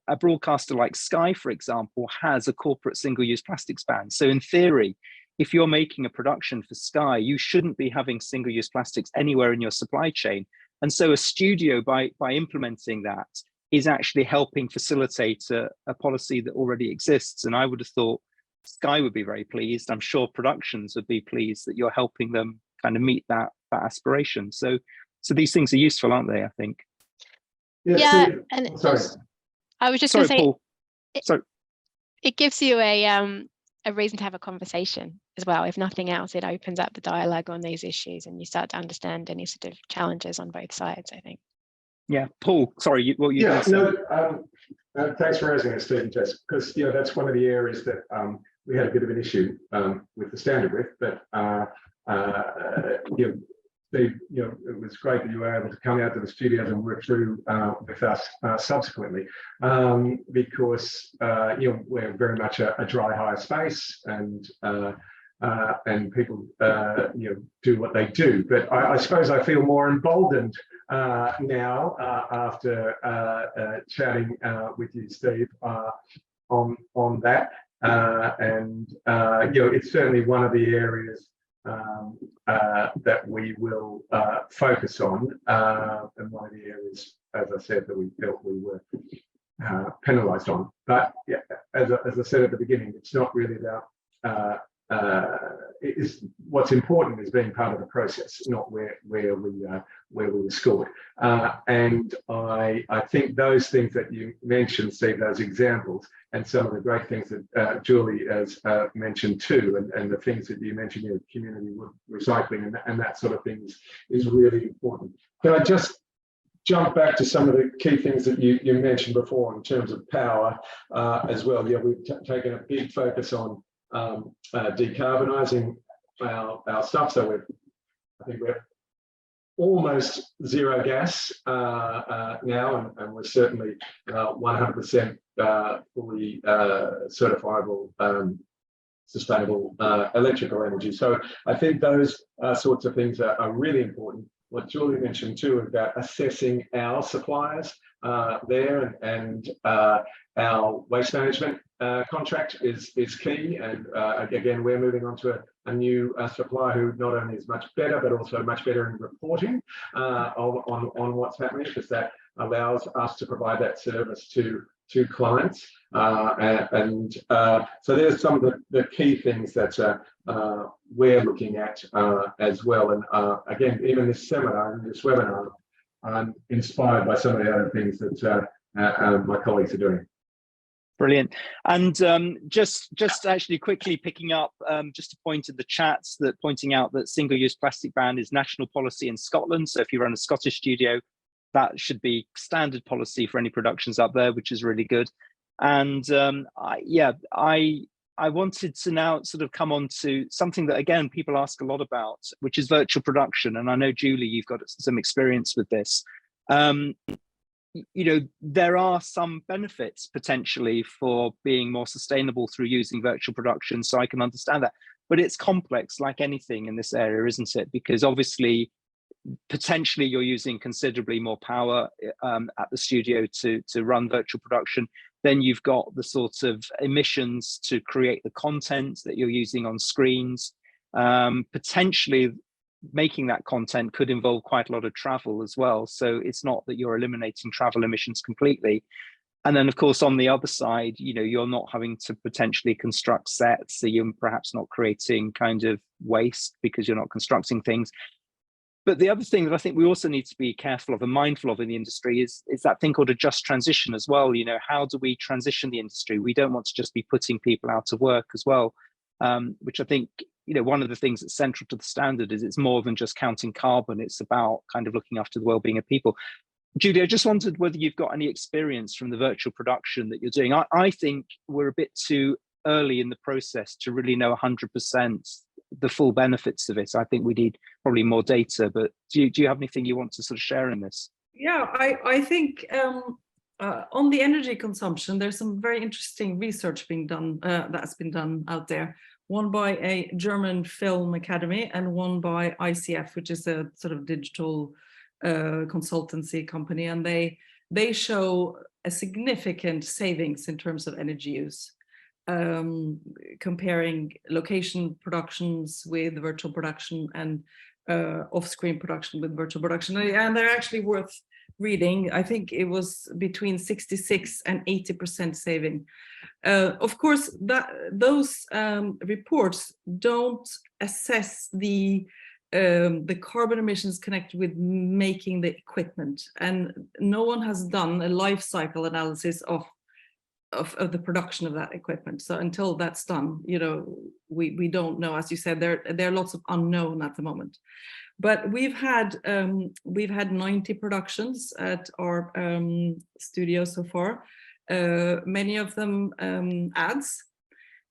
a broadcaster like Sky, for example, has a corporate single-use plastics ban. So in theory, if you're making a production for Sky, you shouldn't be having single-use plastics anywhere in your supply chain. And so a studio, by implementing that, is actually helping facilitate a policy that already exists. And I would have thought Sky would be very pleased. I'm sure productions would be pleased that you're helping them kind of meet that aspiration. So these things are useful, aren't they, I think? Yeah, and sorry. I was just going to say, Paul. It gives you a reason to have a conversation as well. If nothing else, it opens up the dialogue on these issues, and you start to understand any sort of challenges on both sides, I think. Yeah, Paul, sorry, what you thanks for raising it, Steve and Jess, because that's one of the areas that we had a bit of an issue with the standard with, but Steve, it was great that you were able to come out to the studios and work through with us subsequently, because we're very much a dry hire space, and people do what they do. But I suppose I feel more emboldened now after chatting with you, Steve, on that, and it's certainly one of the areas that we will focus on, and one of the areas, as I said, that we felt we were penalised on. But yeah, as I said at the beginning, it's not really about. What's important is being part of the process, not where we were scored. And I think those things that you mentioned, Steve, those examples, and some of the great things that Julie has mentioned too, and the things that you mentioned, community recycling and that sort of thing is really important. Can I just jump back to some of the key things that you mentioned before in terms of power as well? Yeah, we've taken a big focus on decarbonising our stuff. So I think we're almost zero gas now, and we're certainly 100% fully certifiable sustainable electrical energy. So I think those sorts of things are really important. What Julie mentioned too about assessing our suppliers there, and our waste management contract is key. And again, we're moving on to a new supplier who not only is much better, but also much better in reporting on what's happening, because that allows us to provide that service to clients. So there's some of the key things that we're looking at as well. And again, even this webinar, I'm inspired by some of the other things that my colleagues are doing. Brilliant. And just actually quickly picking up just a point in the chats that pointing out that single-use plastic ban is national policy in Scotland. So if you run a Scottish studio, that should be standard policy for any productions up there, which is really good. And I wanted to now sort of come on to something that, again, people ask a lot about, which is virtual production. And I know, Julie, you've got some experience with this. You know, there are some benefits potentially for being more sustainable through using virtual production, so I can understand that. But it's complex, like anything in this area, isn't it? Because obviously, potentially you're using considerably more power at the studio to run virtual production. Then you've got the sort of emissions to create the content that you're using on screens. Potentially making that content could involve quite a lot of travel as well. So it's not that you're eliminating travel emissions completely. And then, of course, on the other side, you know, you're not having to potentially construct sets, so you're perhaps not creating kind of waste because you're not constructing things. But the other thing that I think we also need to be careful of and mindful of in the industry is that thing called a just transition as well. You know, how do we transition the industry? We don't want to just be putting people out of work as well, which I think, you know, one of the things that's central to the standard is it's more than just counting carbon. It's about kind of looking after the well-being of people. Judy, I just wondered whether you've got any experience from the virtual production that you're doing. I think we're a bit too early in the process to really know 100% the full benefits of it. I think we need probably more data, but do you have anything you want to sort of share in this? Yeah, I think on the energy consumption, there's some very interesting research being done that's been done out there. One by a German film academy and one by ICF, which is a sort of digital consultancy company, and they show a significant savings in terms of energy use, comparing location productions with virtual production and off-screen production with virtual production, and they're actually worth reading. I think it was between 66 and 80% saving. Of course, those reports don't assess the carbon emissions connected with making the equipment, and no one has done a life cycle analysis of the production of that equipment. So until that's done, you know, we don't know. As you said, there are lots of unknown at the moment. But we've had 90 productions at our studio so far. Many of them ads.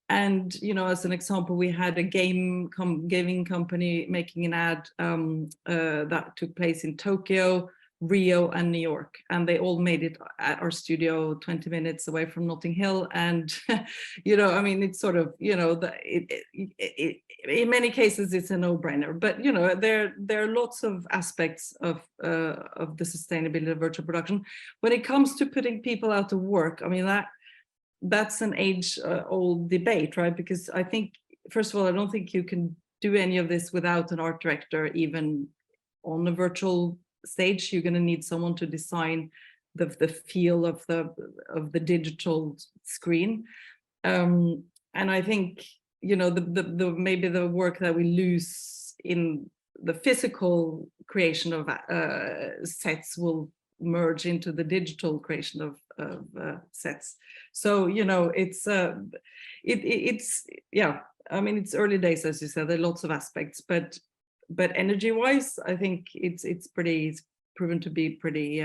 And, you know, as an example, we had a gaming company making an ad that took place in Tokyo, Rio, and New York, and they all made it at our studio 20 minutes away from Notting Hill. And you know, I mean, it's sort of, you know, in many cases it's a no-brainer, but you know, there are lots of aspects of the sustainability of virtual production. When it comes to putting people out of work, I mean, that's an age-old debate, right? Because I think, first of all, I don't think you can do any of this without an art director. Even on a virtual stage, you're going to need someone to design the feel of the digital screen, and I think, you know, the maybe the work that we lose in the physical creation of sets will merge into the digital creation of sets. So, you know, it's yeah, I mean, it's early days, as you said. There are lots of aspects, but energy wise, I think it's proven to be pretty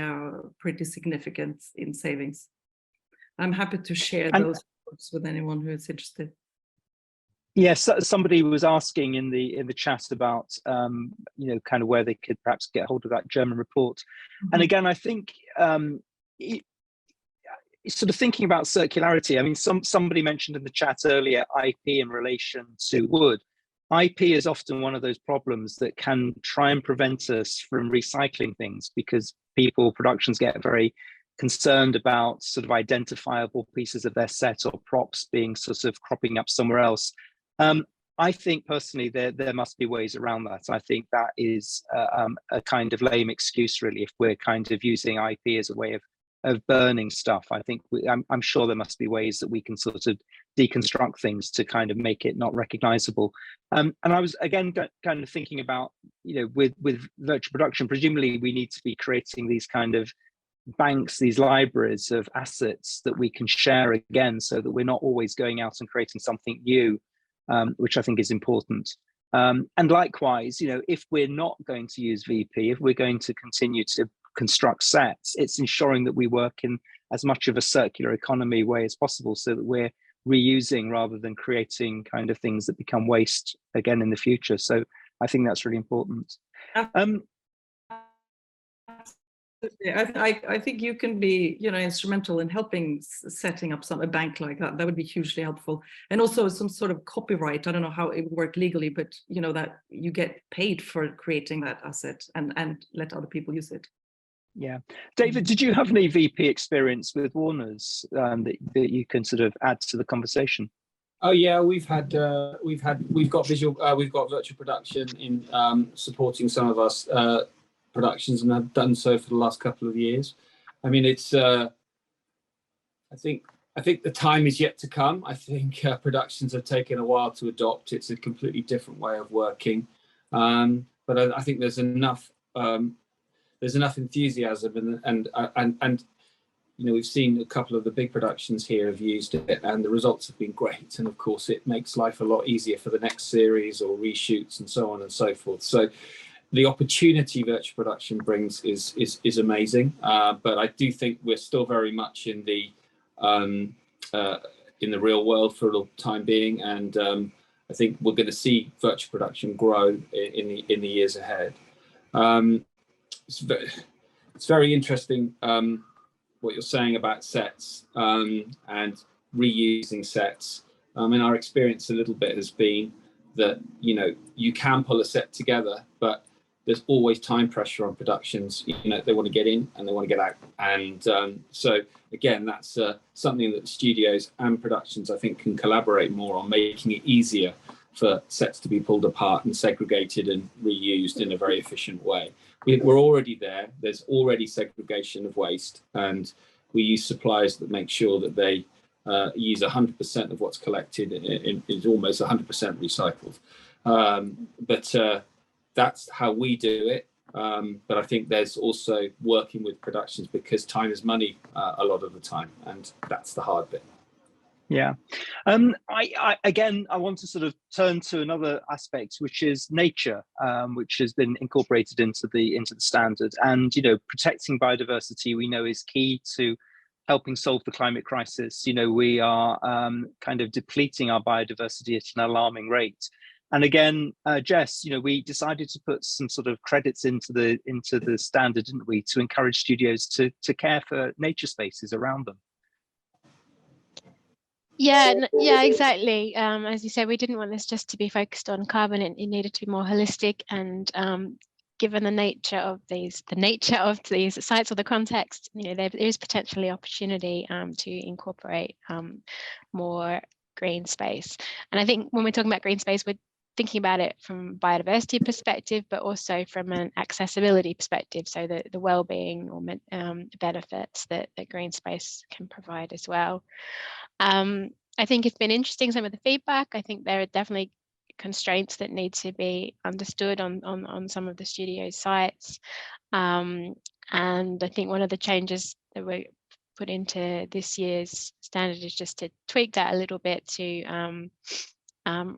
significant in savings. I'm happy to share those reports with anyone who is interested. Yes, somebody was asking in the chat about kind of where they could perhaps get hold of that German report. And again, I think sort of thinking about circularity. I mean, somebody mentioned in the chat earlier IP in relation to wood. IP is often one of those problems that can try and prevent us from recycling things, because productions get very concerned about sort of identifiable pieces of their set or props being sort of cropping up somewhere else. I think personally there must be ways around that. I think that is a kind of lame excuse, really, if we're kind of using IP as a way of burning stuff. I think I'm sure there must be ways that we can sort of deconstruct things to kind of make it not recognizable. And I was again kind of thinking about, with virtual production, presumably we need to be creating these kind of banks, these libraries of assets that we can share again, so that we're not always going out and creating something new, which I think is important. And likewise, if we're not going to use VP, if we're going to continue to construct sets, it's ensuring that we work in as much of a circular economy way as possible, so that we're reusing rather than creating kind of things that become waste again in the future. So I think that's really important. I think you can be, instrumental in helping setting up a bank like that. That would be hugely helpful. And also some sort of copyright. I don't know how it would work legally, but that you get paid for creating that asset and let other people use it. Yeah, David, did you have any VP experience with Warner's that you can sort of add to the conversation? Oh yeah, we've got virtual production in supporting some of us productions, and have done so for the last couple of years. I mean, it's I think the time is yet to come. I think productions have taken a while to adopt. It's a completely different way of working, but I think there's enough enthusiasm, and we've seen a couple of the big productions here have used it, and the results have been great. And of course, it makes life a lot easier for the next series or reshoots and so on and so forth. So the opportunity virtual production brings is amazing, but I do think we're still very much in the real world for the time being, and I think we're going to see virtual production grow in the years ahead. It's very interesting what you're saying about sets and reusing sets. In our experience, a little bit has been that you can pull a set together, but there's always time pressure on productions. They want to get in and they want to get out, and so again, that's something that studios and productions, I think, can collaborate more on, making it easier for sets to be pulled apart and segregated and reused in a very efficient way. We're already there. There's already segregation of waste, and we use suppliers that make sure that they use 100% of what's collected. Is almost 100% recycled. But that's how we do it. But I think there's also working with productions, because time is money a lot of the time, and that's the hard bit. Yeah, I want to sort of turn to another aspect, which is nature, which has been incorporated into the standard. And protecting biodiversity, we know, is key to helping solve the climate crisis. We are kind of depleting our biodiversity at an alarming rate. And again, Jess, we decided to put some sort of credits into the standard, didn't we, to encourage studios to care for nature spaces around them. Yeah, exactly. As you said, we didn't want this just to be focused on carbon. It needed to be more holistic, and given the nature of these sites or the context, there is potentially opportunity to incorporate more green space. And I think when we're talking about green space, we're thinking about it from a biodiversity perspective, but also from an accessibility perspective, so that the well-being or benefits that green space can provide as well. I think it's been interesting, some of the feedback. I think there are definitely constraints that need to be understood on some of the studio sites. And I think one of the changes that we put into this year's standard is just to tweak that a little bit to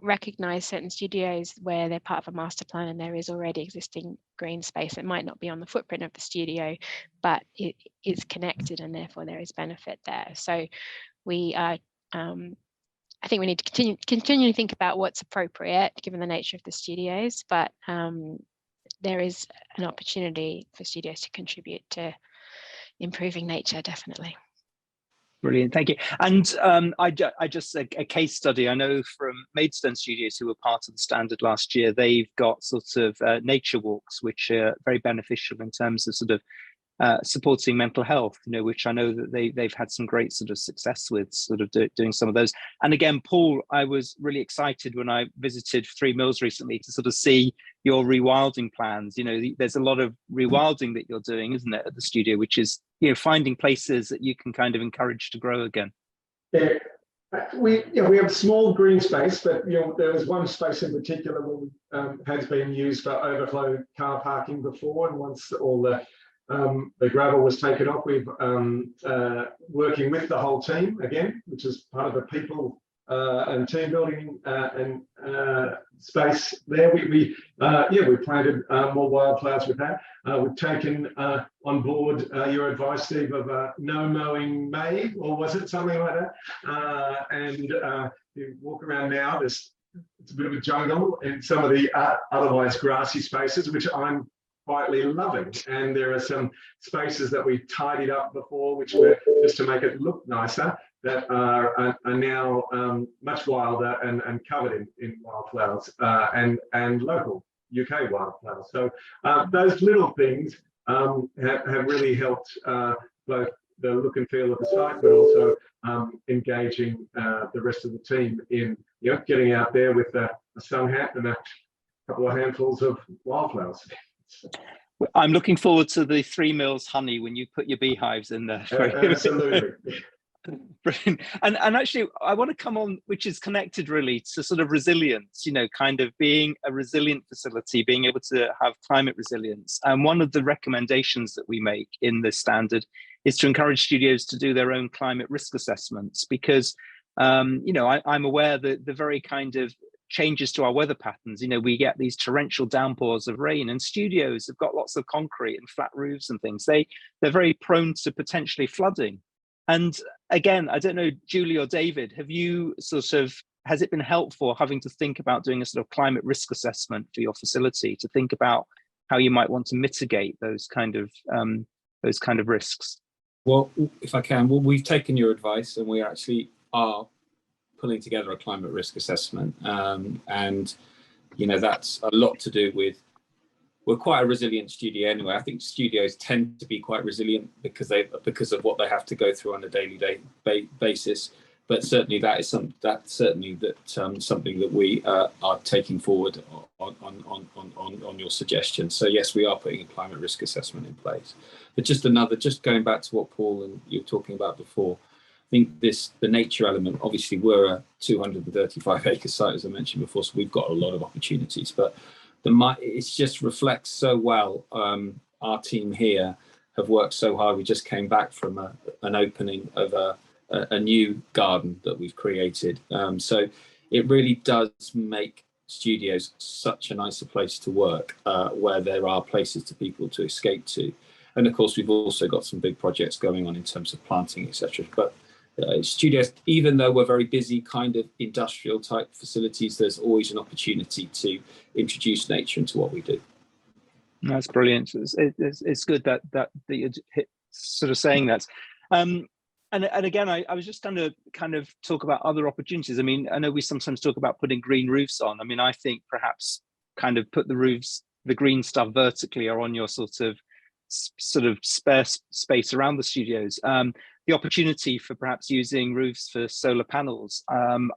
recognize certain studios where they're part of a master plan and there is already existing green space. It might not be on the footprint of the studio, but it is connected, and therefore there is benefit there. So we are I think we need to continually think about what's appropriate given the nature of the studios, but there is an opportunity for studios to contribute to improving nature, definitely. Brilliant, thank you. And I just a case study I know from Maidstone Studios, who were part of the standard last year. They've got sort of nature walks, which are very beneficial in terms of sort of supporting mental health, you know, which I know that they've had some great sort of success with sort of doing some of those. And again, Paul, I was really excited when I visited Three Mills recently to sort of see your rewilding plans. You know, there's a lot of rewilding that you're doing, isn't it, at the studio, which is, you know, finding places that you can kind of encourage to grow again. Yeah. We have small green space, but you know there was one space in particular that has been used for overflow car parking before, and once all the gravel was taken off, we've working with the whole team again, which is part of the people and team building and space there. We planted more wildflowers with that. We've taken on board your advice, Steve, of no mowing May, or was it something like that? And you walk around now, it's a bit of a jungle in some of the otherwise grassy spaces, which I'm quietly loving. And there are some spaces that we tidied up before, which were just to make it look nicer, that are now much wilder and covered in wildflowers and local UK wildflowers. So those little things have really helped both the look and feel of the site, but also engaging the rest of the team in getting out there with a sun hat and a couple of handfuls of wildflowers. I'm looking forward to the 3 Mills honey when you put your beehives in there. Absolutely. Brilliant. And actually, I want to come on, which is connected really to sort of resilience, kind of being a resilient facility, being able to have climate resilience. And one of the recommendations that we make in the standard is to encourage studios to do their own climate risk assessments, because, I'm aware that the very kind of changes to our weather patterns, we get these torrential downpours of rain, and studios have got lots of concrete and flat roofs and things. They're very prone to potentially flooding. And again, I don't know, Julie or David, has it been helpful having to think about doing a sort of climate risk assessment for your facility to think about how you might want to mitigate those kind of risks? Well, if I can, we've taken your advice and we actually are pulling together a climate risk assessment. And that's a lot to do with, we're quite a resilient studio anyway. I think studios tend to be quite resilient because of what they have to go through on a daily basis. But certainly that's something that we are taking forward on your suggestion. So yes, we are putting a climate risk assessment in place. But just going back to what Paul and you were talking about before, I think the nature element, obviously we're a 235 acre site, as I mentioned before, so we've got a lot of opportunities, but it just reflects so well. Our team here have worked so hard. We just came back from an opening of a new garden that we've created. So it really does make studios such a nicer place to work, where there are places for people to escape to. And of course, we've also got some big projects going on in terms of planting, etc. But studios, even though we're very busy kind of industrial type facilities, there's always an opportunity to introduce nature into what we do. That's brilliant. It's good that you're sort of saying that. And again, I was just going to kind of talk about other opportunities. I mean, I know we sometimes talk about putting green roofs on. I mean, I think perhaps kind of put the roofs, the green stuff vertically, or on your sort of spare space around the studios. The opportunity for perhaps using roofs for solar panels.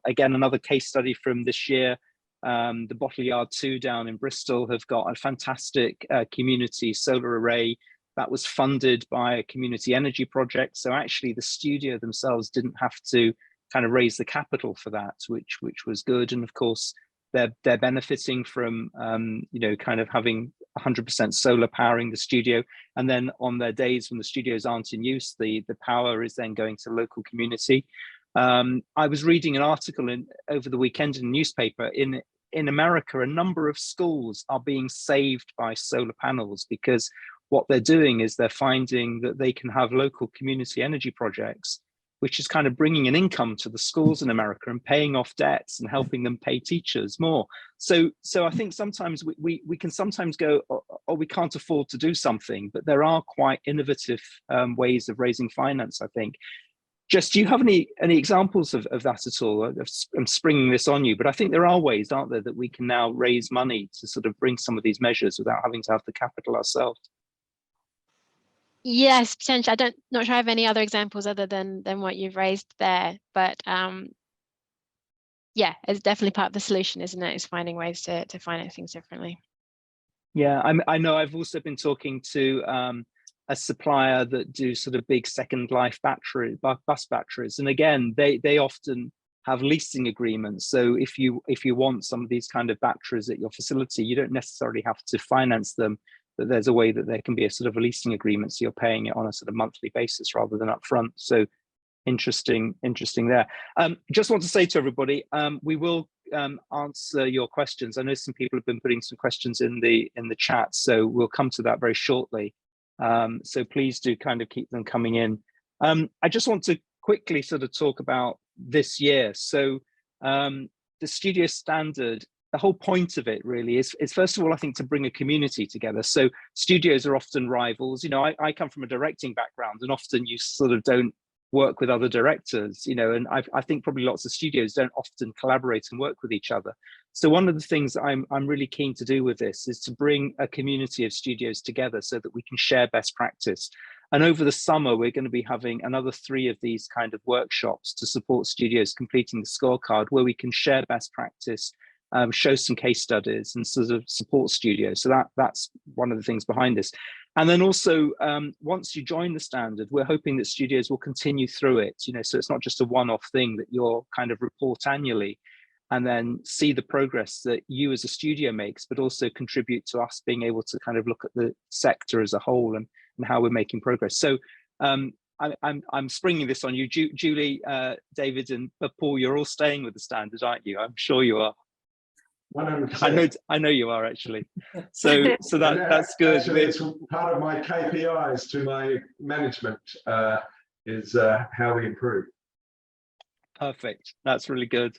Again, another case study from this year, the Bottle Yard 2 down in Bristol have got a fantastic community solar array that was funded by a community energy project. So actually the studio themselves didn't have to kind of raise the capital for that, which was good. And of course, they're benefiting from, kind of having 100% solar powering the studio. And then on their days when the studios aren't in use, the power is then going to local community. I was reading an article over the weekend in a newspaper in America. A number of schools are being saved by solar panels because what they're doing is they're finding that they can have local community energy projects which is kind of bringing an income to the schools in America and paying off debts and helping them pay teachers more. So I think sometimes we can sometimes go, oh, we can't afford to do something, but there are quite innovative ways of raising finance, I think. Jess, do you have any examples of that at all? I'm springing this on you, but I think there are ways, aren't there, that we can now raise money to sort of bring some of these measures without having to have the capital ourselves? Yes, potentially. Not sure I have any other examples other than what you've raised there, but yeah, it's definitely part of the solution, isn't it? Is finding ways to finance things differently. Yeah, I know. I've also been talking to a supplier that do sort of big second life bus batteries, and again, they often have leasing agreements. So if you want some of these kind of batteries at your facility, you don't necessarily have to finance them. But there's a way that there can be a sort of a leasing agreement, so you're paying it on a sort of monthly basis rather than upfront. So interesting there. Just want to say to everybody, we will answer your questions. I know some people have been putting some questions in the chat, so we'll come to that very shortly. So please do kind of keep them coming in. I just want to quickly sort of talk about this year. So the studio standard, the whole point of it really is first of all, I think, to bring a community together. So studios are often rivals. You know, I come from a directing background, and often you sort of don't work with other directors, you know, and I think probably lots of studios don't often collaborate and work with each other. So one of the things I'm really keen to do with this is to bring a community of studios together so that we can share best practice. And over the summer, we're going to be having another 3 of these kind of workshops to support studios completing the scorecard, where we can share best practice, show some case studies and sort of support studios. So that's one of the things behind this. And then also, once you join the standard, we're hoping that studios will continue through it, you know, so it's not just a one-off thing that you'll kind of report annually and then see the progress that you as a studio makes, but also contribute to us being able to kind of look at the sector as a whole and how we're making progress. So I'm springing this on you, Julie, David, and Paul. You're all staying with the standard, aren't you? I'm sure you are. 100%. I know you are, actually. So that's good. Actually, it's part of my KPIs to my management is how we improve. Perfect. That's really good.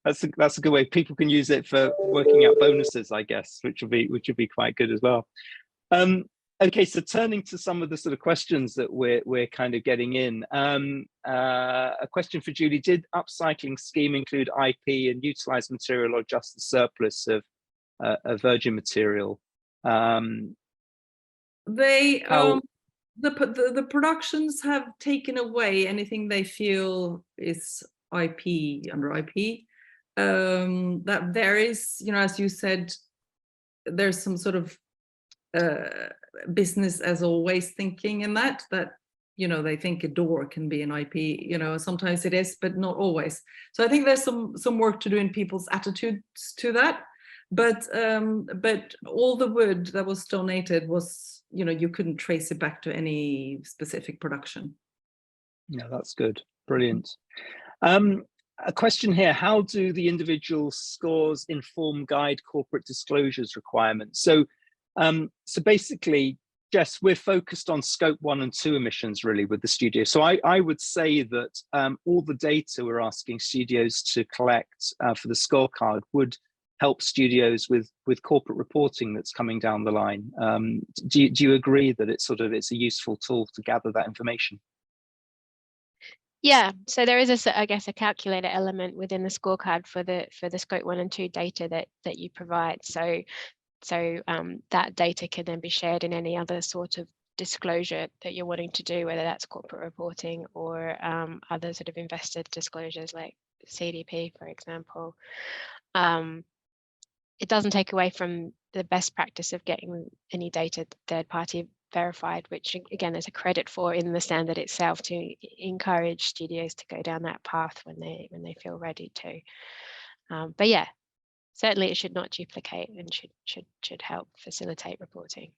That's a good way. People can use it for working out bonuses, I guess, which will be quite good as well. Okay, so turning to some of the sort of questions that we're kind of getting in. A question for Julie: did upcycling scheme include IP and utilized material, or just the surplus of virgin material? The productions have taken away anything they feel is IP, under IP. That there is, you know, as you said, there's some sort of business as always thinking in that you know, they think a door can be an IP, you know, sometimes it is, but not always. So I think there's some work to do in people's attitudes to that. But all the wood that was donated was, you know, you couldn't trace it back to any specific production. Yeah, that's good. Brilliant. A question here: how do the individual scores inform guide corporate disclosures requirements? So basically, Jess, we're focused on scope 1 and 2 emissions really with the studio. So I would say that all the data we're asking studios to collect for the scorecard would help studios with corporate reporting that's coming down the line. Do you agree that it's a useful tool to gather that information? Yeah, so there is I guess a calculator element within the scorecard for the scope 1 and 2 data that you provide. So that data can then be shared in any other sort of disclosure that you're wanting to do, whether that's corporate reporting or other sort of investor disclosures like CDP, for example. It doesn't take away from the best practice of getting any data third-party verified, which again is a credit for in the standard itself to encourage studios to go down that path when they feel ready to. But yeah, certainly it should not duplicate and should help facilitate reporting.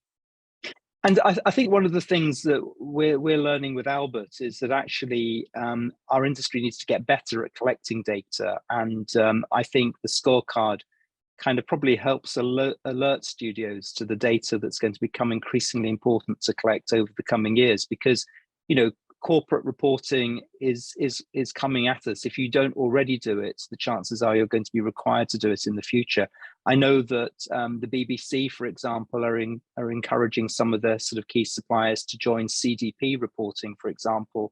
And I think one of the things that we're learning with Albert is that actually our industry needs to get better at collecting data, and I think the scorecard kind of probably helps alert studios to the data that's going to become increasingly important to collect over the coming years, because, you know, corporate reporting is coming at us. If you don't already do it, the chances are you're going to be required to do it in the future. I know that the BBC, for example, are encouraging some of their sort of key suppliers to join CDP reporting, for example.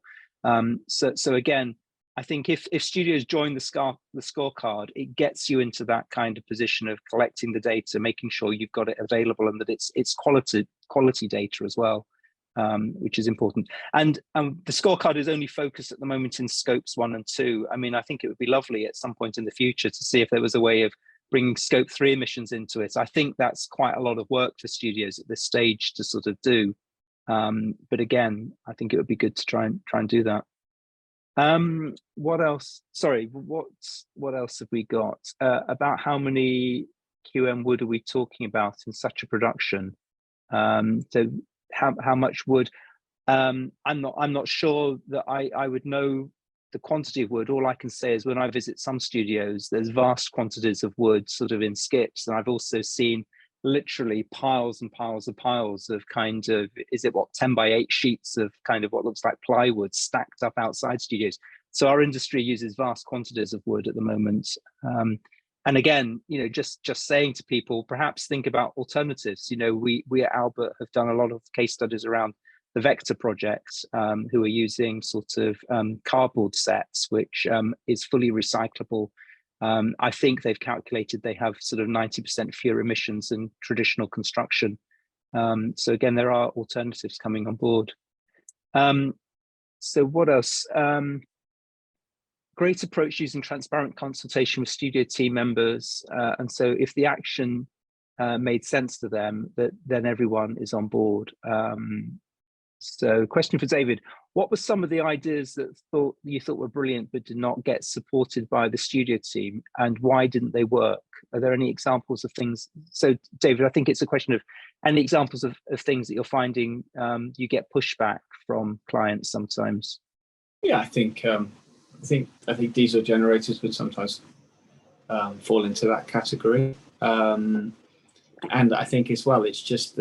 So again, I think if studios join the scorecard, it gets you into that kind of position of collecting the data, making sure you've got it available, and that it's quality data as well, which is important. And the scorecard is only focused at the moment in scopes 1 and 2. I mean, I think it would be lovely at some point in the future to see if there was a way of bringing scope 3 emissions into it. I think that's quite a lot of work for studios at this stage to sort of do. But again, I think it would be good to try and do that. What else? Sorry, what else have we got? About how many QM wood are we talking about in such a production? So how much wood? I'm not sure that I would know the quantity of wood. All I can say is when I visit some studios, there's vast quantities of wood sort of in skips, and I've also seen literally piles and piles of kind of, is it what, 10 by 8 sheets of kind of what looks like plywood stacked up outside studios. So our industry uses vast quantities of wood at the moment. And again, you know, just saying to people, perhaps think about alternatives. You know, we at Albert have done a lot of case studies around the Vector project, who are using sort of cardboard sets, which is fully recyclable. I think they've calculated they have sort of 90% fewer emissions than traditional construction. So again, there are alternatives coming on board. So what else? Great approach using transparent consultation with studio team members. And so if the action made sense to them, then everyone is on board. So question for David, what were some of the ideas that you thought were brilliant but did not get supported by the studio team, and why didn't they work? Are there any examples of things? So David, I think it's a question of any examples of things that you're finding you get pushback from clients sometimes. Yeah, I think diesel generators would sometimes fall into that category, and I think as well, it's just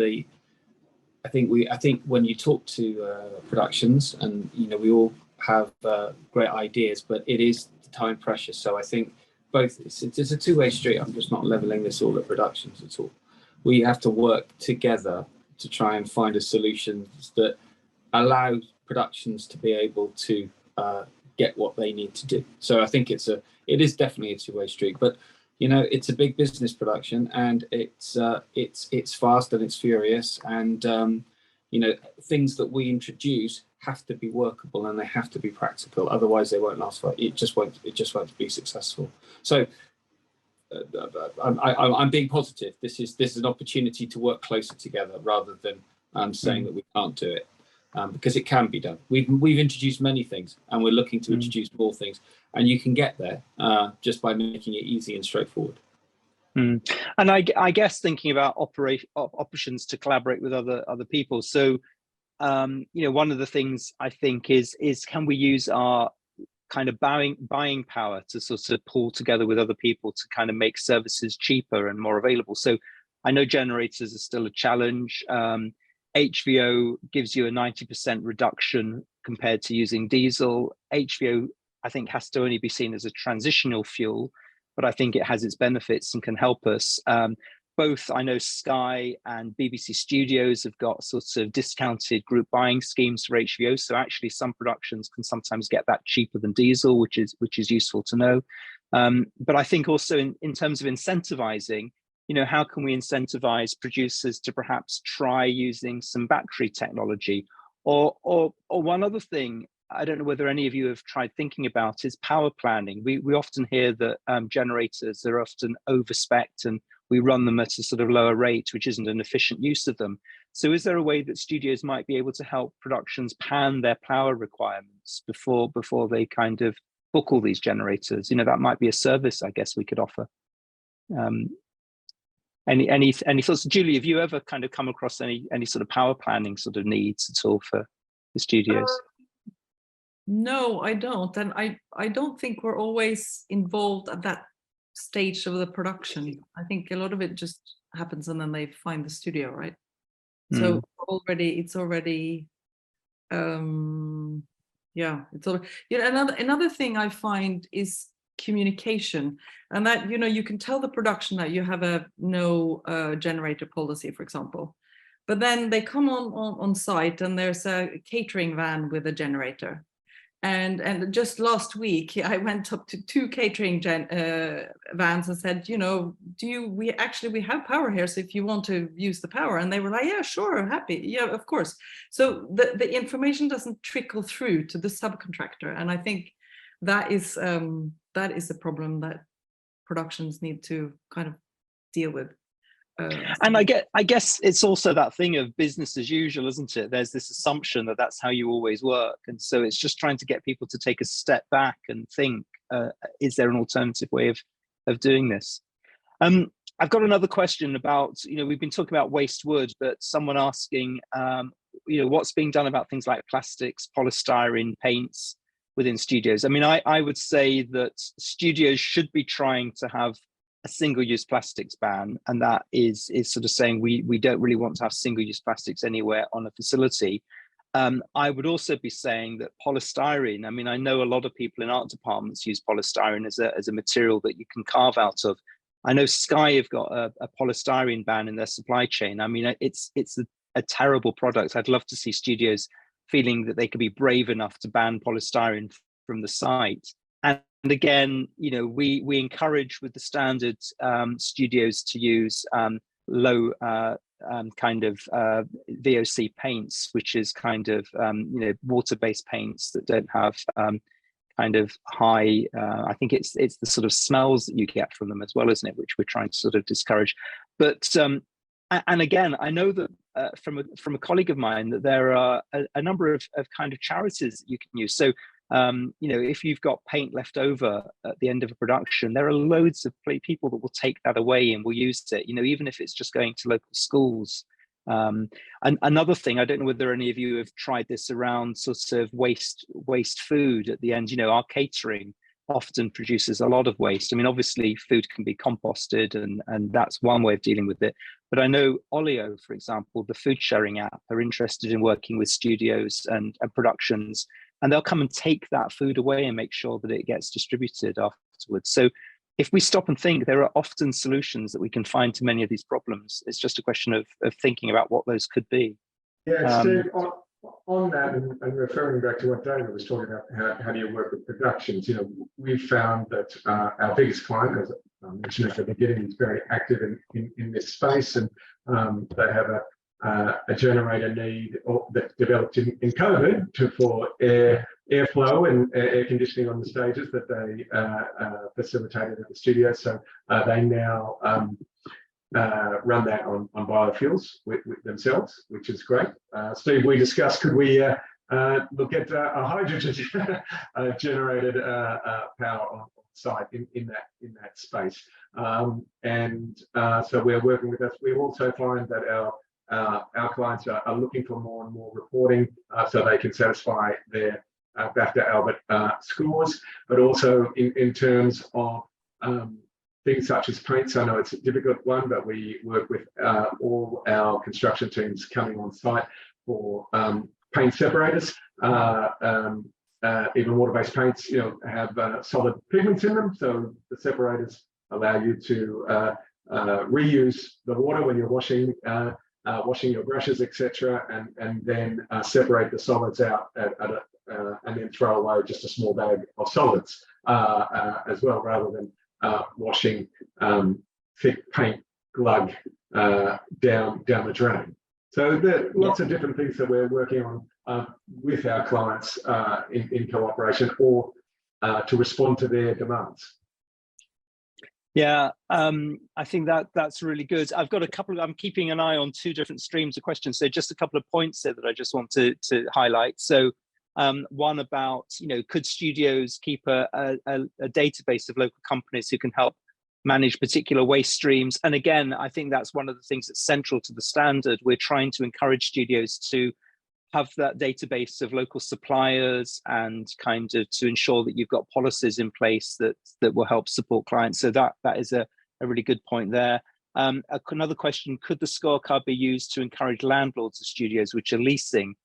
I think when you talk to productions, and you know, we all have great ideas, but it is the time pressure. So I think both it's a two-way street. I'm just not leveling this all at productions at all. We have to work together to try and find a solution that allows productions to be able to get what they need to do. So I think it is definitely a two-way street. But you know, it's a big business production, and it's fast and it's furious, and you know, things that we introduce have to be workable and they have to be practical. Otherwise, they won't last. It just won't be successful. So I'm being positive. This is an opportunity to work closer together rather than saying that we can't do it, because it can be done. We've introduced many things, and we're looking to introduce more things. And you can get there just by making it easy and straightforward. And I guess thinking about options to collaborate with other people. So, you know, one of the things I think is can we use our kind of buying power to sort of pull together with other people to kind of make services cheaper and more available. So I know generators are still a challenge. HVO gives you a 90% reduction compared to using diesel. HVO, I think, has to only be seen as a transitional fuel, but I think it has its benefits and can help us. Both, I know Sky and BBC Studios have got sorts of discounted group buying schemes for HVO. So actually some productions can sometimes get that cheaper than diesel, which is useful to know. But I think also in terms of incentivizing, you know, how can we incentivize producers to perhaps try using some battery technology? Or one other thing, I don't know whether any of you have tried thinking about, is power planning. We often hear that generators are often overspec'd and we run them at a sort of lower rate, which isn't an efficient use of them. So is there a way that studios might be able to help productions plan their power requirements before they kind of book all these generators? You know, that might be a service, I guess, we could offer. Any thoughts? Julie, have you ever kind of come across any sort of power planning sort of needs at all for the studios? No, I don't. And I don't think we're always involved at that stage of the production. I think a lot of it just happens and then they find the studio, right? So it's already Yeah, it's all, you know, another thing I find is communication, and that, you know, you can tell the production that you have a no generator policy, for example, but then they come on site and there's a catering van with a generator. And just last week, I went up to 2 catering vans and said, you know, we have power here, so if you want to use the power, and they were like, yeah, sure, happy, yeah, of course. So the information doesn't trickle through to the subcontractor, and I think that is a problem that productions need to kind of deal with. And I guess it's also that thing of business as usual, isn't it? There's this assumption that that's how you always work. And so it's just trying to get people to take a step back and think, is there an alternative way of doing this? I've got another question about, you know, we've been talking about waste wood, but someone asking, you know, what's being done about things like plastics, polystyrene, paints within studios? I mean, I would say that studios should be trying to have a single-use plastics ban, and that is sort of saying we don't really want to have single-use plastics anywhere on a facility. I would also be saying that polystyrene, I mean, I know a lot of people in art departments use polystyrene as a material that you can carve out of. I know Sky have got a polystyrene ban in their supply chain. I mean, it's a terrible product. I'd love to see studios feeling that they could be brave enough to ban polystyrene from the site. And again, you know, we encourage with the standard studios to use low kind of VOC paints, which is kind of you know, water-based paints that don't have kind of high. I think it's the sort of smells that you get from them as well, isn't it? Which we're trying to sort of discourage. But and again, I know that from a colleague of mine that there are a number of kind of charities that you can use. So. You know, if you've got paint left over at the end of a production, there are loads of people that will take that away and will use it, you know, even if it's just going to local schools. And another thing, I don't know whether any of you have tried this around sort of waste food at the end. You know, our catering often produces a lot of waste. I mean, obviously food can be composted and that's one way of dealing with it. But I know Olio, for example, the food sharing app, are interested in working with studios and productions, and they'll come and take that food away and make sure that it gets distributed afterwards. So if we stop and think, there are often solutions that we can find to many of these problems. It's just a question of thinking about what those could be. Yeah, Steve, on that, and referring back to what David was talking about, how do you work with productions? You know, we've found that our biggest client, as I mentioned at the beginning, is very active in this space, and they have a generator need that developed in COVID for airflow and air conditioning on the stages that they facilitated at the studio. So they now run that on biofuels with themselves, which is great. Steve, we discussed, could we look at a hydrogen generated power on site in that space, and so we're working with us. We also find that our clients are looking for more and more reporting so they can satisfy their BAFTA Albert scores, but also in terms of things such as paints. I know it's a difficult one, but we work with all our construction teams coming on site for paint separators. Even water-based paints, you know, have solid pigments in them, so the separators allow you to reuse the water when you're washing your brushes, etc., and then separate the solids out and then throw away just a small bag of solids as well, rather than washing thick paint glug down the drain. So there are lots of different things that we're working on with our clients in cooperation, or to respond to their demands. Yeah, I think that's really good. I've got a couple. I'm keeping an eye on 2 different streams of questions. So just a couple of points there that I just want to highlight. So one about, you know, could studios keep a database of local companies who can help manage particular waste streams? And again, I think that's one of the things that's central to the standard. We're trying to encourage studios to have that database of local suppliers and kind of to ensure that you've got policies in place that will help support clients. So that is a really good point there. Another question, could the scorecard be used to encourage landlords of studios which are leasing?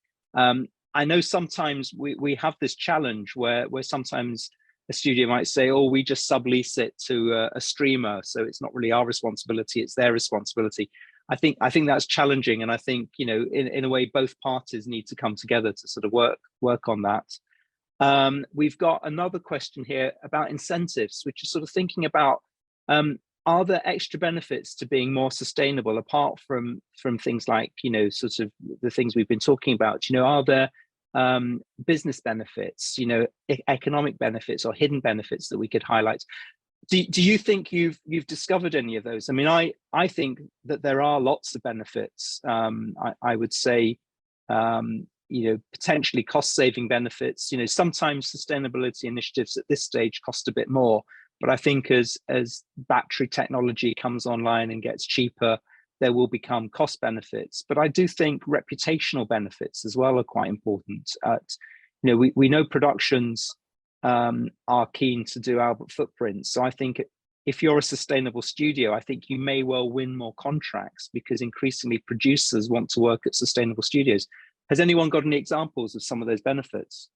I know sometimes we have this challenge where sometimes a studio might say, oh, we just sublease it to a streamer, so it's not really our responsibility, it's their responsibility. I think that's challenging, and I think, you know, in a way both parties need to come together to sort of work on that. We've got another question here about incentives, which is sort of thinking about, are there extra benefits to being more sustainable apart from things like, you know, sort of the things we've been talking about? You know, are there business benefits, you know, economic benefits or hidden benefits that we could highlight? Do you think you've discovered any of those? I mean, I think that there are lots of benefits. I would say, you know, potentially cost-saving benefits. You know, sometimes sustainability initiatives at this stage cost a bit more, but I think as battery technology comes online and gets cheaper, there will become cost benefits. But I do think reputational benefits as well are quite important. You know, we know productions are keen to do Albert footprints. So I think if you're a sustainable studio, I think you may well win more contracts because increasingly producers want to work at sustainable studios. Has anyone got any examples of some of those benefits?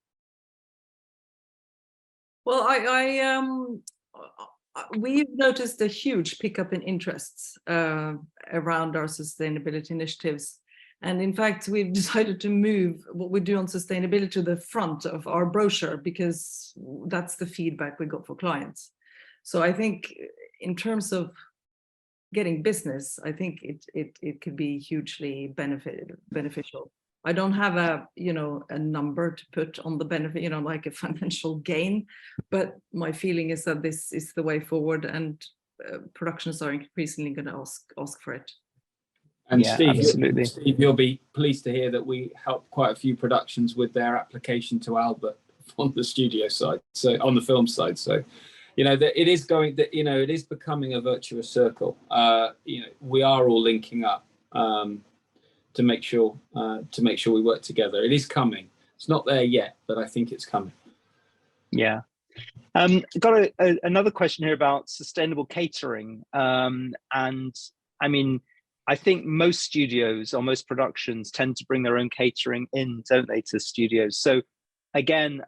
Well, we've noticed a huge pickup in interests around our sustainability initiatives. And in fact, we've decided to move what we do on sustainability to the front of our brochure because that's the feedback we got for clients. So I think in terms of getting business, I think it could be hugely beneficial. I don't have a number to put on the benefit, you know, like a financial gain, but my feeling is that this is the way forward, and productions are increasingly going to ask for it. And yeah, Steve, you'll be pleased to hear that we help quite a few productions with their application to Albert on the studio side, so on the film side. So, you know, that it is going, that, you know, it is becoming a virtuous circle. You know, we are all linking up to make sure we work together. It is coming. It's not there yet, but I think it's coming. Yeah. Got another question here about sustainable catering, and I mean, I think most studios or most productions tend to bring their own catering in, don't they, to studios? So again,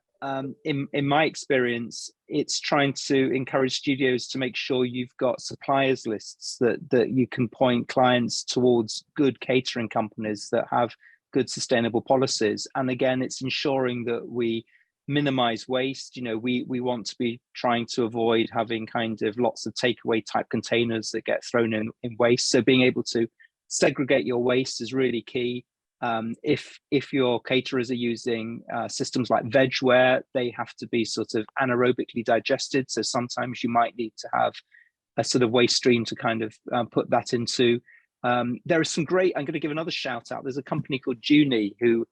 in my experience, it's trying to encourage studios to make sure you've got suppliers lists that you can point clients towards good catering companies that have good sustainable policies. And again, it's ensuring that we minimize waste. You know, we want to be trying to avoid having kind of lots of takeaway type containers that get thrown in waste. So being able to segregate your waste is really key. If your caterers are using systems like vegware, they have to be sort of anaerobically digested. So sometimes you might need to have a sort of waste stream to kind of put that into. There are some great, I'm going to give another shout out. There's a company called Juni who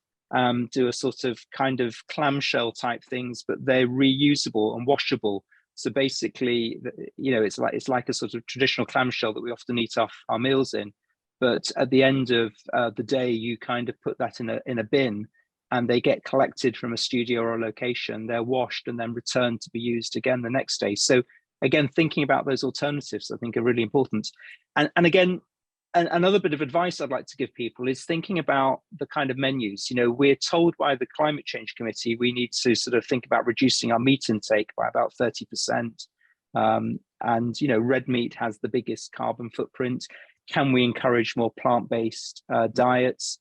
do a sort of kind of clamshell type things, but they're reusable and washable. So basically, you know, it's like a sort of traditional clamshell that we often eat our meals in. But at the end of the day, you kind of put that in a bin, and they get collected from a studio or a location. They're washed and then returned to be used again the next day. So again, thinking about those alternatives, I think, are really important. And again, another bit of advice I'd like to give people is thinking about the kind of menus. You know, we're told by the Climate Change Committee we need to sort of think about reducing our meat intake by about 30%. And, you know, red meat has the biggest carbon footprint. Can we encourage more plant-based diets?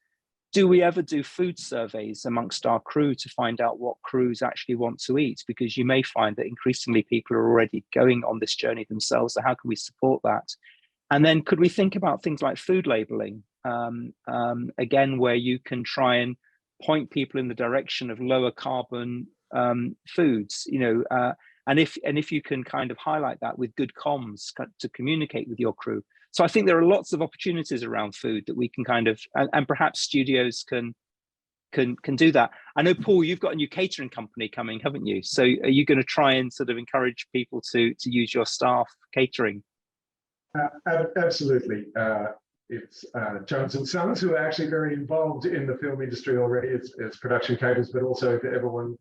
Do we ever do food surveys amongst our crew to find out what crews actually want to eat? Because you may find that increasingly people are already going on this journey themselves. So how can we support that? And then could we think about things like food labeling, again, where you can try and point people in the direction of lower carbon foods, you know, and if you can kind of highlight that with good comms to communicate with your crew. So I think there are lots of opportunities around food that we can kind of, and perhaps studios can do that. I know, Paul, you've got a new catering company coming, haven't you? So are you going to try and sort of encourage people to use your staff catering? Absolutely. It's Jones and Sons, who are actually very involved in the film industry already as production caterers, but also if everyone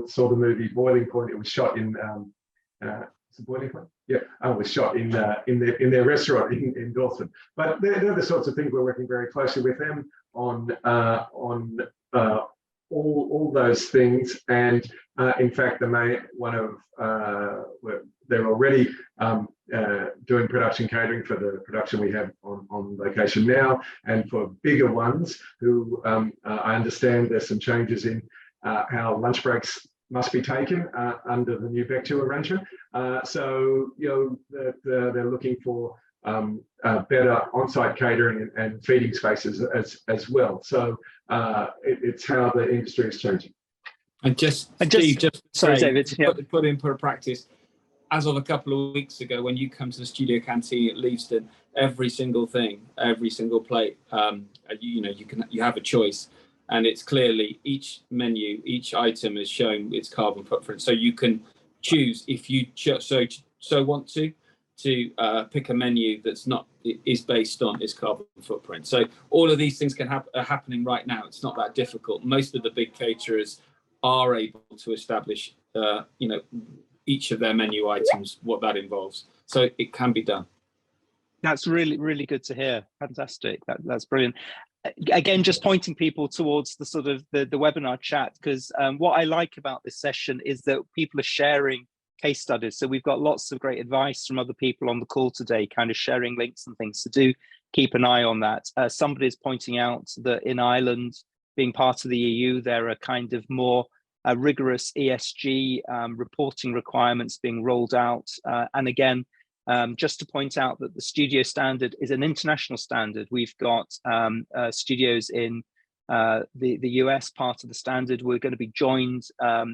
saw the movie Boiling Point, it was shot in is it Boiling Point? Yeah, it was shot in their restaurant in Dorset. But they're the sorts of things we're working very closely with them on all all those things. And in fact, they're already doing production catering for the production we have on location now, and for bigger ones who I understand there's some changes in how lunch breaks must be taken under the new Vector arrangement. So they're looking for better on-site catering and feeding spaces as well. So it's how the industry is changing. And Steve, sorry, David, put in for practice. As of a couple of weeks ago, when you come to the studio canteen at Leavesden, every single thing, every single plate, you have a choice, and it's clearly each menu, each item is showing its carbon footprint. So you can choose if you so want to pick a menu is based on its carbon footprint. So all of these things are happening right now. It's not that difficult. Most of the big caterers are able to establish, each of their menu items, what that involves. So it can be done. That's really, really good to hear. Fantastic. That's brilliant. Again, just pointing people towards the sort of the webinar chat, because what I like about this session is that people are sharing case studies. So we've got lots of great advice from other people on the call today, kind of sharing links and things. So do keep an eye on that. Somebody's pointing out that in Ireland, being part of the EU, there are kind of more rigorous ESG reporting requirements being rolled out. And again, just to point out that the studio standard is an international standard. We've got studios in the US part of the standard. We're going to be joined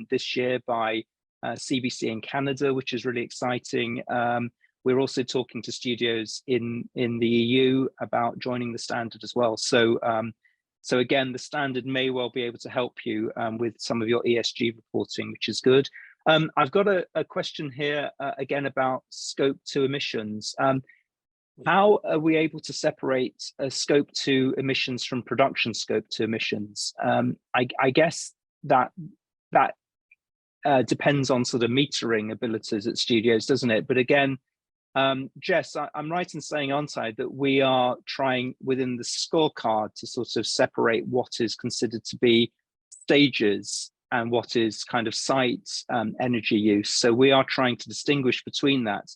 this year by CBC in Canada, which is really exciting. We're also talking to studios in the EU about joining the standard as well. So again, the standard may well be able to help you with some of your ESG reporting, which is good. I've got a question here again about scope 2 emissions. How are we able to separate scope 2 emissions from production scope 2 emissions? I guess that depends on sort of metering abilities at studios, doesn't it? But again, Jess, I'm right in saying, aren't I, that we are trying within the scorecard to sort of separate what is considered to be stages and what is kind of site energy use. So we are trying to distinguish between that.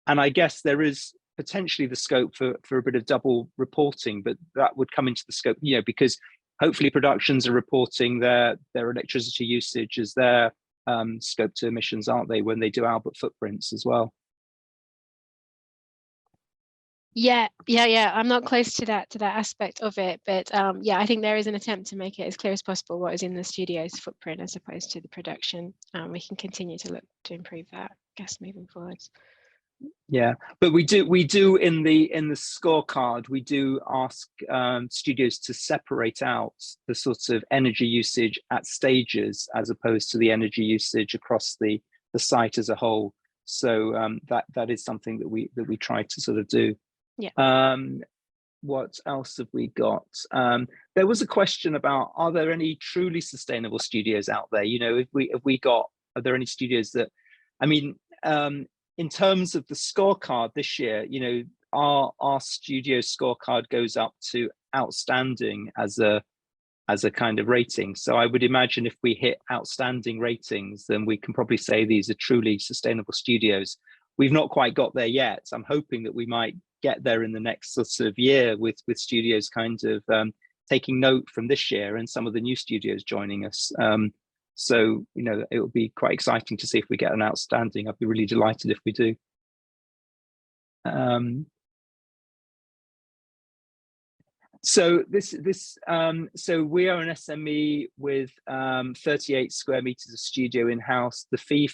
And I guess there is potentially the scope for a bit of double reporting, but that would come into the scope, because hopefully productions are reporting their electricity usage as their scope 2 emissions, aren't they, when they do output footprints as well? Yeah. I'm not close to that aspect of it, but I think there is an attempt to make it as clear as possible what is in the studio's footprint as opposed to the production. We can continue to look to improve that, I guess, moving forwards. Yeah, but we do in the scorecard, we do ask studios to separate out the sort of energy usage at stages as opposed to the energy usage across the site as a whole. So that is something that we try to sort of do. Yeah. What else have we got? There was a question about, are there any truly sustainable studios out there? Are there any studios that, in terms of the scorecard this year, our studio scorecard goes up to outstanding as a kind of rating. So I would imagine if we hit outstanding ratings, then we can probably say these are truly sustainable studios. We've not quite got there yet. I'm hoping that we might get there in the next sort of year with studios kind of taking note from this year and some of the new studios joining us. So, it will be quite exciting to see if we get an outstanding. I'd be really delighted if we do. So so we are an SME with 38 square meters of studio in-house. The fee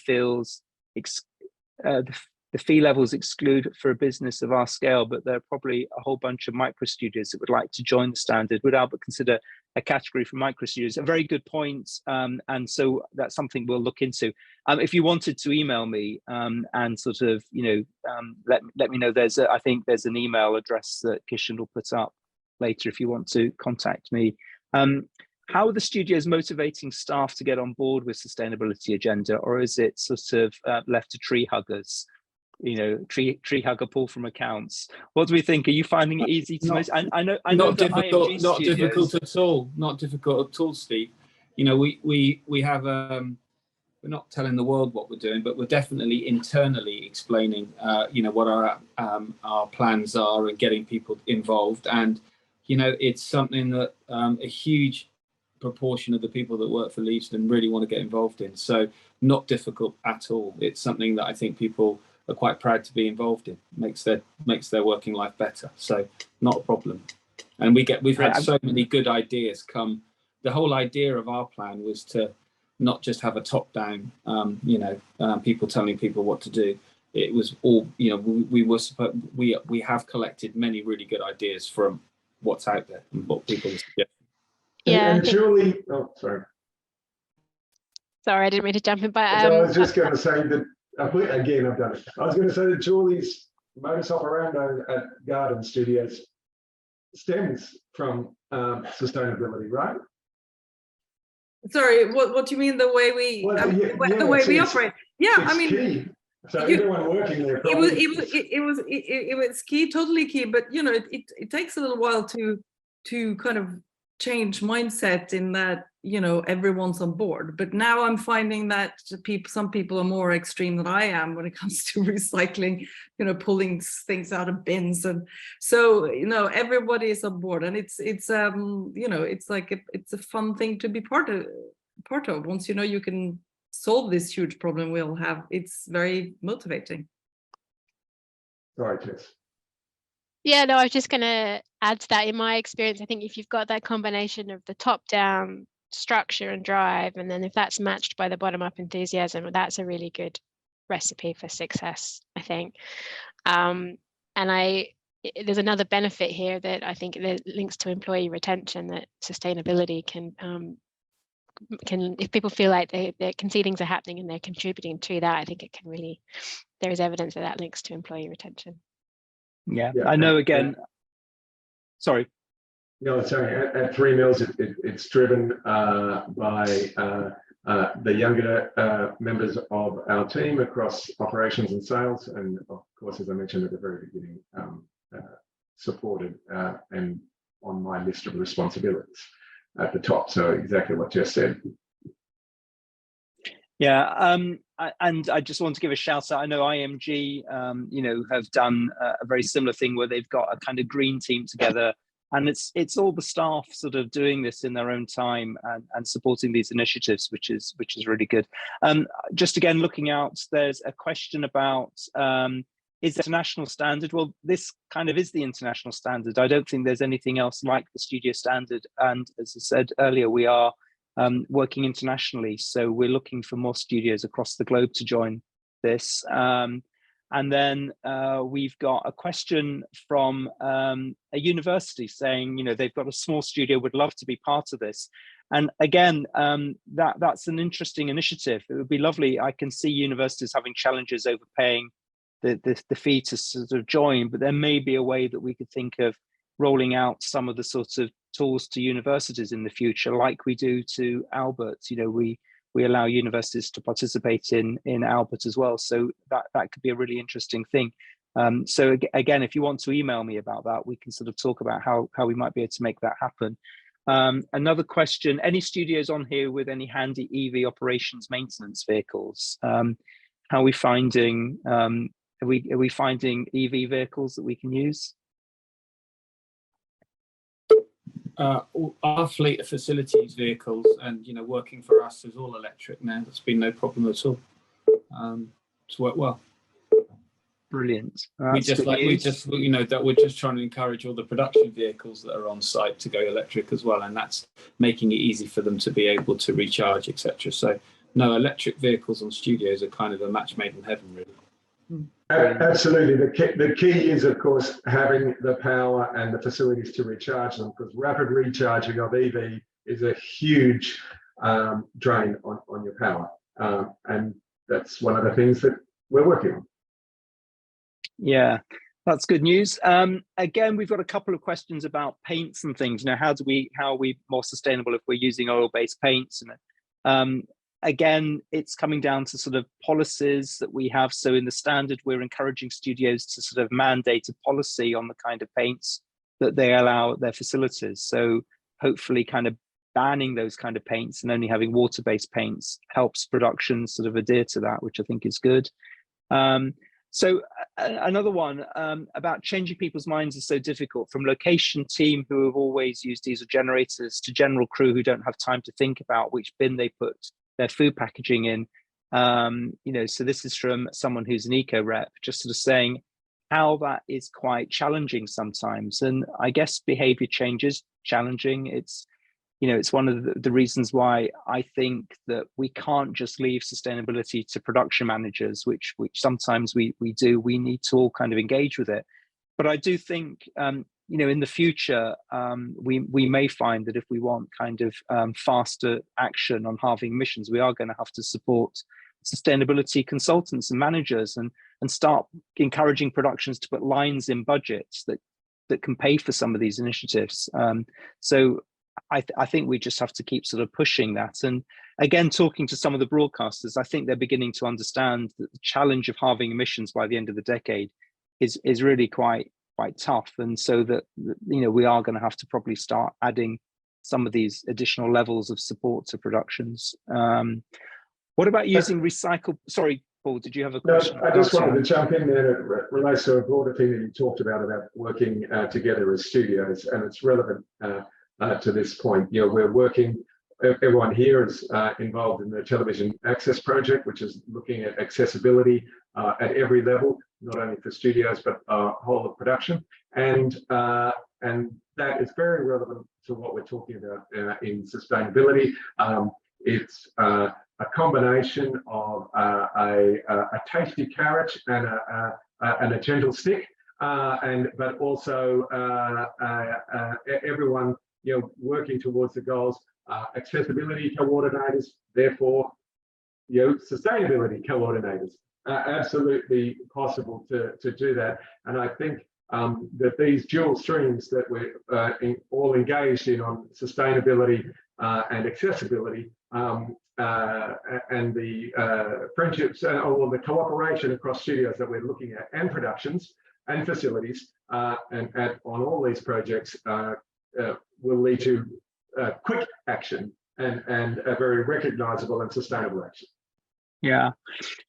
levels exclude for a business of our scale, but there are probably a whole bunch of micro studios that would like to join the standard. Would Albert consider a category for micro studios? A very good point. And so that's something we'll look into. If you wanted to email me and sort of, let me know. I think there's an email address that Kishan will put up later if you want to contact me. How are the studios motivating staff to get on board with sustainability agenda, or is it sort of left to tree huggers? Tree hugger pull from accounts. What do we think? Are you finding it easy to? I know not difficult. Not difficult at all. Not difficult at all, Steve. you know, we have we're not telling the world what we're doing, but we're definitely internally explaining, you know, what our plans are and getting people involved. And, you know, it's something that a huge proportion of the people that work for Leavesden really want to get involved in. So not difficult at all. It's something that I think people are quite proud to be involved in. Makes their working life better. So not a problem. And we've had so many good ideas come. The whole idea of our plan was to not just have a top-down, you know, people telling people what to do. It was all, you know, we have collected many really good ideas from what's out there and what people suggest. Yeah. And Julie, oh, sorry. Sorry, I didn't mean to jump in, but So I was just going to say that, again, I've done it. I was going to say that Julie's modus operandi at Garden Studios stems from sustainability, right? Sorry, what do you mean the way we the way we operate? Yeah, I mean, key. So everyone working there. It was key, totally key. But you know, it takes a little while to kind of change mindset in that, you know, everyone's on board. But now I'm finding that some people are more extreme than I am when it comes to recycling, you know, pulling things out of bins. And so, you know, everybody is on board, and it's you know, it's like it's a fun thing to be part of. Once you know you can solve this huge problem we all have, it's very motivating. Sorry, Jess. Yeah, no, I was just going to add to that. In my experience, I think if you've got that combination of the top-down structure and drive, and then if that's matched by the bottom-up enthusiasm, that's a really good recipe for success, I think. And there's another benefit here that I think that links to employee retention, that sustainability can if people feel like they can see things are happening and they're contributing to that, I think it can really, there is evidence that links to employee retention. Yeah, I know. Again, sorry. No, sorry. At 3 Mills, it's driven by the younger members of our team across operations and sales, and of course, as I mentioned at the very beginning, supported and on my list of responsibilities at the top. So exactly what Jess said. Yeah, and I just want to give a shout out. I know IMG, you know, have done a very similar thing where they've got a kind of green team together, and it's all the staff sort of doing this in their own time and supporting these initiatives, which is really good. Just again, looking out, there's a question about is it a national standard? Well, this kind of is the international standard. I don't think there's anything else like the studio standard, and as I said earlier, we are working internationally, so we're looking for more studios across the globe to join this. And then we've got a question from a university saying, you know, they've got a small studio, would love to be part of this. And again, that's an interesting initiative. It would be lovely. I can see universities having challenges over paying the fee to sort of join, but there may be a way that we could think of rolling out some of the sorts of tools to universities in the future, like we do to Albert. You know, we allow universities to participate in Albert as well. So that could be a really interesting thing. So again, if you want to email me about that, we can sort of talk about how we might be able to make that happen. Another question, any studios on here with any handy EV operations maintenance vehicles? How are we finding, are we finding EV vehicles that we can use? Our fleet of facilities vehicles, and you know, working for us is all electric now. That's been no problem at all. It's worked well. Brilliant. We just you know, that we're just trying to encourage all the production vehicles that are on site to go electric as well, and that's making it easy for them to be able to recharge, etc. So no, electric vehicles on studios are kind of a match made in heaven, really. Absolutely. The key is, of course, having the power and the facilities to recharge them, because rapid recharging of EV is a huge drain on your power. And that's one of the things that we're working on. Yeah, that's good news. Again, we've got a couple of questions about paints and things. You know, how are we more sustainable if we're using oil-based paints? And again, it's coming down to sort of policies that we have. So in the standard, we're encouraging studios to sort of mandate a policy on the kind of paints that they allow at their facilities. So hopefully kind of banning those kind of paints and only having water-based paints helps production sort of adhere to that, which I think is good. So another one about changing people's minds is so difficult, from location team who have always used diesel generators to general crew who don't have time to think about which bin they put their food packaging in. You know, so this is from someone who's an eco rep, just sort of saying how that is quite challenging sometimes. And I guess behavior change is challenging. It's, you know, it's one of the reasons why I think that we can't just leave sustainability to production managers, which sometimes we do. We need to all kind of engage with it. But I do think, you know, in the future, we may find that if we want kind of faster action on halving emissions, we are going to have to support sustainability consultants and managers and start encouraging productions to put lines in budgets that can pay for some of these initiatives. So I think we just have to keep sort of pushing that. And again, talking to some of the broadcasters, I think they're beginning to understand that the challenge of halving emissions by the end of the decade is really quite tough. And so that, you know, we are going to have to probably start adding some of these additional levels of support to productions. What about using recycled? Sorry, Paul, did you have a question? No, I just wanted to jump in there. It relates to a broader thing that you talked about working together as studios, and it's relevant to this point. You know, we're working, everyone here is involved in the Television Access Project, which is looking at accessibility at every level, not only for studios, but whole of production. And that is very relevant to what we're talking about in sustainability. It's a combination of a tasty carrot and a gentle stick, but also everyone, you know, working towards the goals. Accessibility coordinators, therefore, you know, sustainability coordinators. Absolutely possible to do that, and I think that these dual streams that we're all engaged in on sustainability and accessibility, and the friendships or the cooperation across studios that we're looking at, and productions and facilities, and on all these projects will lead to quick action and a very recognizable and sustainable action. Yeah,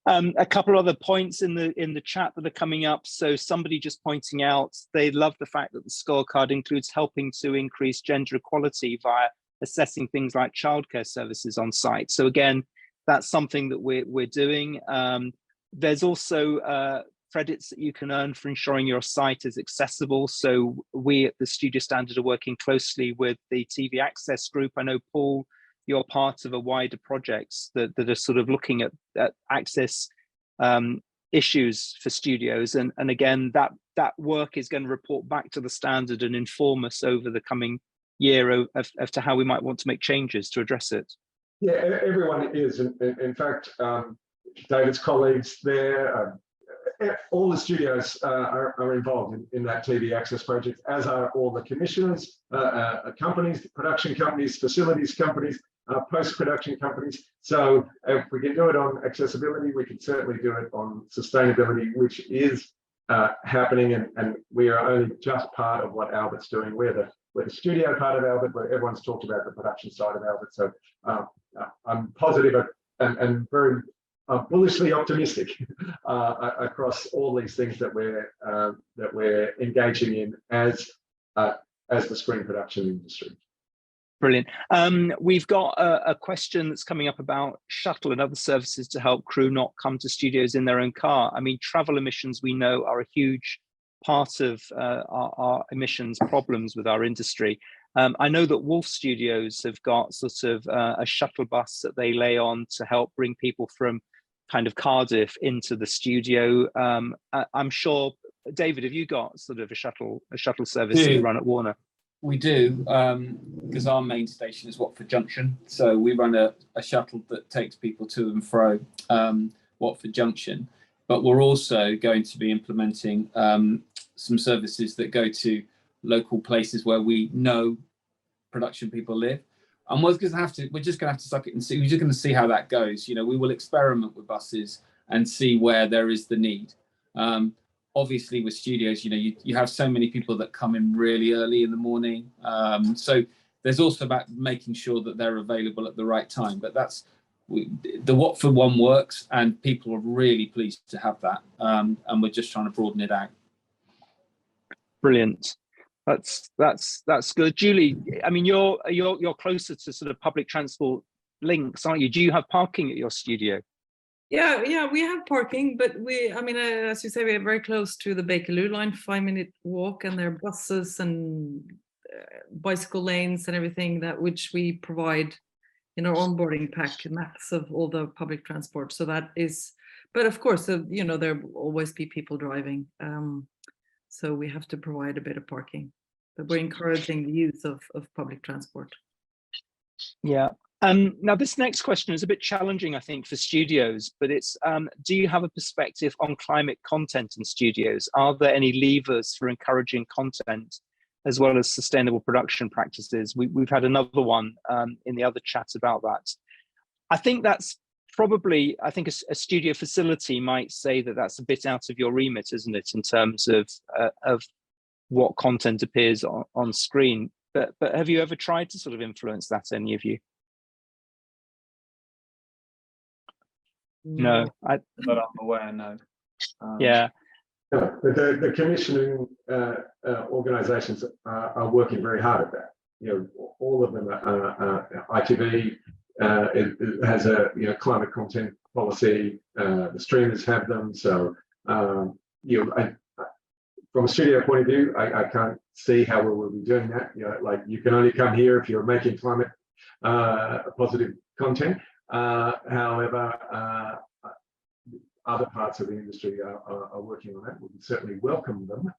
a couple other points in the chat that are coming up. So somebody just pointing out they love the fact that the scorecard includes helping to increase gender equality via assessing things like childcare services on site. So again, that's something that we're doing. There's also credits that you can earn for ensuring your site is accessible. So we at the Studio Standard are working closely with the TV Access group. I know, Paul, you're part of a wider projects that are sort of looking at access issues for studios. And again, that work is going to report back to the Standard and inform us over the coming year as to how we might want to make changes to address it. Yeah, everyone is. In fact, David's colleagues there, all the studios are involved in that TV Access project, as are all the commissioners, companies, production companies, facilities companies, post-production companies. So if we can do it on accessibility, we can certainly do it on sustainability, which is happening, and we are only just part of what Albert's doing. We're the studio part of Albert, where everyone's talked about the production side of Albert. So I'm positive and very bullishly optimistic across all these things that we're engaging in as the screen production industry. Brilliant. We've got a question that's coming up about shuttle and other services to help crew not come to studios in their own car. I mean, travel emissions, we know, are a huge part of our emissions problems with our industry. I know that Wolf Studios have got sort of a shuttle bus that they lay on to help bring people from kind of Cardiff into the studio. I'm sure, David, have you got sort of a shuttle service that you run at Warner? We do, because our main station is Watford Junction. So we run a shuttle that takes people to and fro Watford Junction. But we're also going to be implementing some services that go to local places where we know production people live. And we're just going to have to suck it and see. We're just going to see how that goes. You know, we will experiment with buses and see where there is the need. Obviously, with studios, you know, you have so many people that come in really early in the morning. So There's also about making sure that they're available at the right time. But that's the what for one works, and people are really pleased to have that. And we're just trying to broaden it out. Brilliant. That's good. Julie, I mean, you're closer to sort of public transport links, aren't you? Do you have parking at your studio? Yeah, we have parking, but I mean, as you say, we're very close to the Bakerloo line, 5-minute walk, and there are buses and bicycle lanes and everything which we provide in our onboarding pack, maps of all the public transport. So that is, but of course, there will always be people driving. So we have to provide a bit of parking, but we're encouraging the use of public transport. Yeah. Now, this next question is a bit challenging, I think, for studios, but it's, do you have a perspective on climate content in studios? Are there any levers for encouraging content as well as sustainable production practices? We've had another one in the other chat about that. I think that's probably, I think a studio facility might say that that's a bit out of your remit, isn't it, in terms of what content appears on screen? But have you ever tried to sort of influence that, any of you? No, but I'm aware, no. Yeah. The commissioning organisations are working very hard at that. All of them. ITV has a climate content policy. The streamers have them. So from a studio point of view, I can't see how we will be doing that. Like, you can only come here if you're making climate positive content. However, other parts of the industry are working on that. We can certainly welcome them,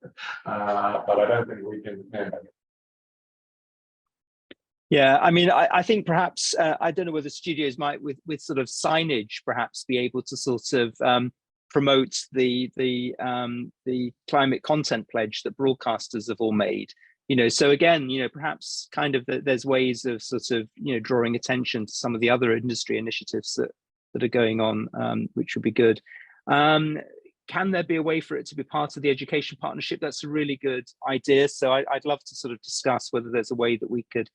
but I don't think we can mandate it. Yeah, I mean, I think perhaps, I don't know whether studios might, with sort of signage, perhaps be able to sort of promote the climate content pledge that broadcasters have all made. So again, perhaps kind of there's ways of sort of, drawing attention to some of the other industry initiatives that are going on, which would be good. Can there be a way for it to be part of the education partnership? That's a really good idea. So I'd love to sort of discuss whether there's a way that we could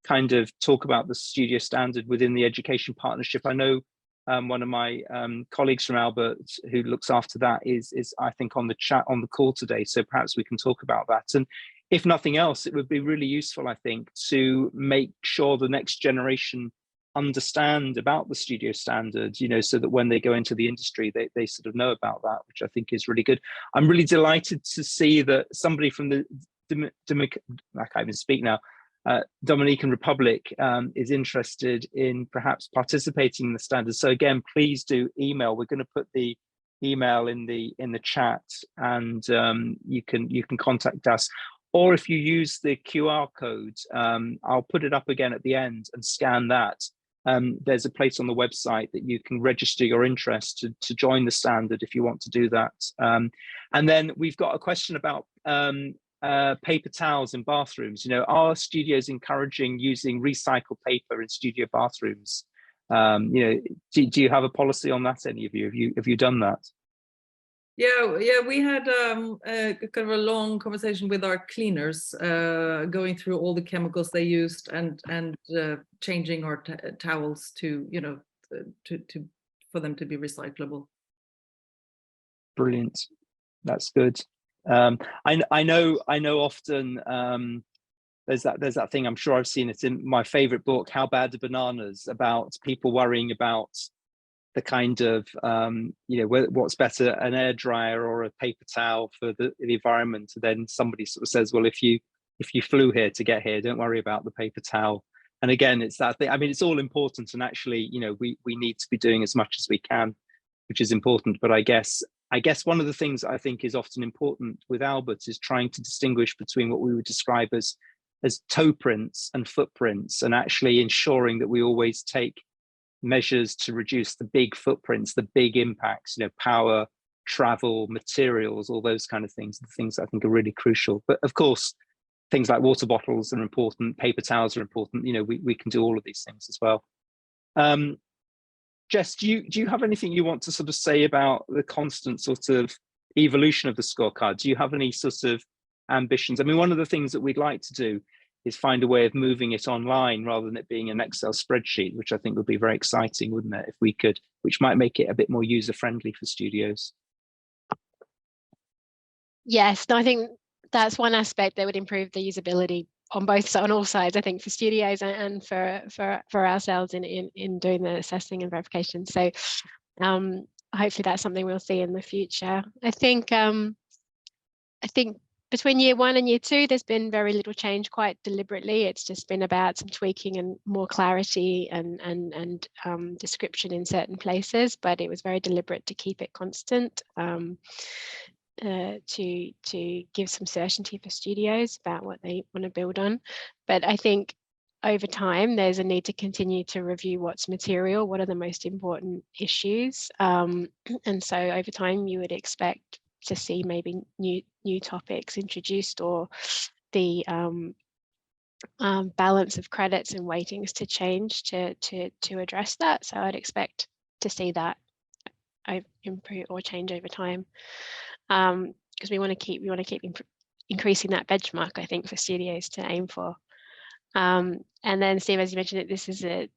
kind of talk about the studio standard within the education partnership. I know one of my colleagues from Albert who looks after that is I think on the call today. So perhaps we can talk about that. And if nothing else, it would be really useful, I think, to make sure the next generation understand about the studio standard, so that when they go into the industry, they sort of know about that, which I think is really good. I'm really delighted to see that somebody from the I can't even speak now, Dominican Republic is interested in perhaps participating in the standard. So again, please do email. We're going to put the email in the chat, and you can contact us. Or if you use the QR code, I'll put it up again at the end and scan that. There's a place on the website that you can register your interest to join the standard if you want to do that. And then we've got a question about paper towels in bathrooms. Are studios encouraging using recycled paper in studio bathrooms? Do you have a policy on that, any of you? Have you done that? Yeah, we had kind of a long conversation with our cleaners, going through all the chemicals they used and changing our towels to for them to be recyclable. Brilliant, that's good. I know often there's that thing, I'm sure I've seen it in my favorite book, How Bad Are Bananas, about people worrying about the kind of what's better, an air dryer or a paper towel for the environment. And then somebody sort of says, well, if you flew here to get here, don't worry about the paper towel. And again, it's that thing. I mean, it's all important, and actually, we need to be doing as much as we can, which is important. But I guess one of the things I think is often important with Albert is trying to distinguish between what we would describe as toe prints and footprints, and actually ensuring that we always take measures to reduce the big footprints, the big impacts, power, travel, materials, all those kind of things, the things I think are really crucial. But of course, things like water bottles are important, paper towels are important. We can do all of these things as well. Jess, do you have anything you want to sort of say about the constant sort of evolution of the scorecard? Do you have any sort of ambitions? I mean, one of the things that we'd like to do find a way of moving it online rather than it being an Excel spreadsheet, which I think would be very exciting, wouldn't it, if we could, which might make it a bit more user-friendly for studios. Yes, no, I think that's one aspect that would improve the usability on all sides, I think, for studios and for ourselves in doing the assessing and verification. So hopefully that's something we'll see in the future. I think between year 1 and year 2, there's been very little change quite deliberately. It's just been about some tweaking and more clarity and description in certain places, but it was very deliberate to keep it constant, to give some certainty for studios about what they want to build on. But I think over time, there's a need to continue to review what's material, what are the most important issues. And so over time, you would expect to see maybe new topics introduced, or the balance of credits and weightings to change to address that. So I'd expect to see that improve or change over time, because we want to keep increasing that benchmark, I think, for studios to aim for. And then, Steve, as you mentioned, this is an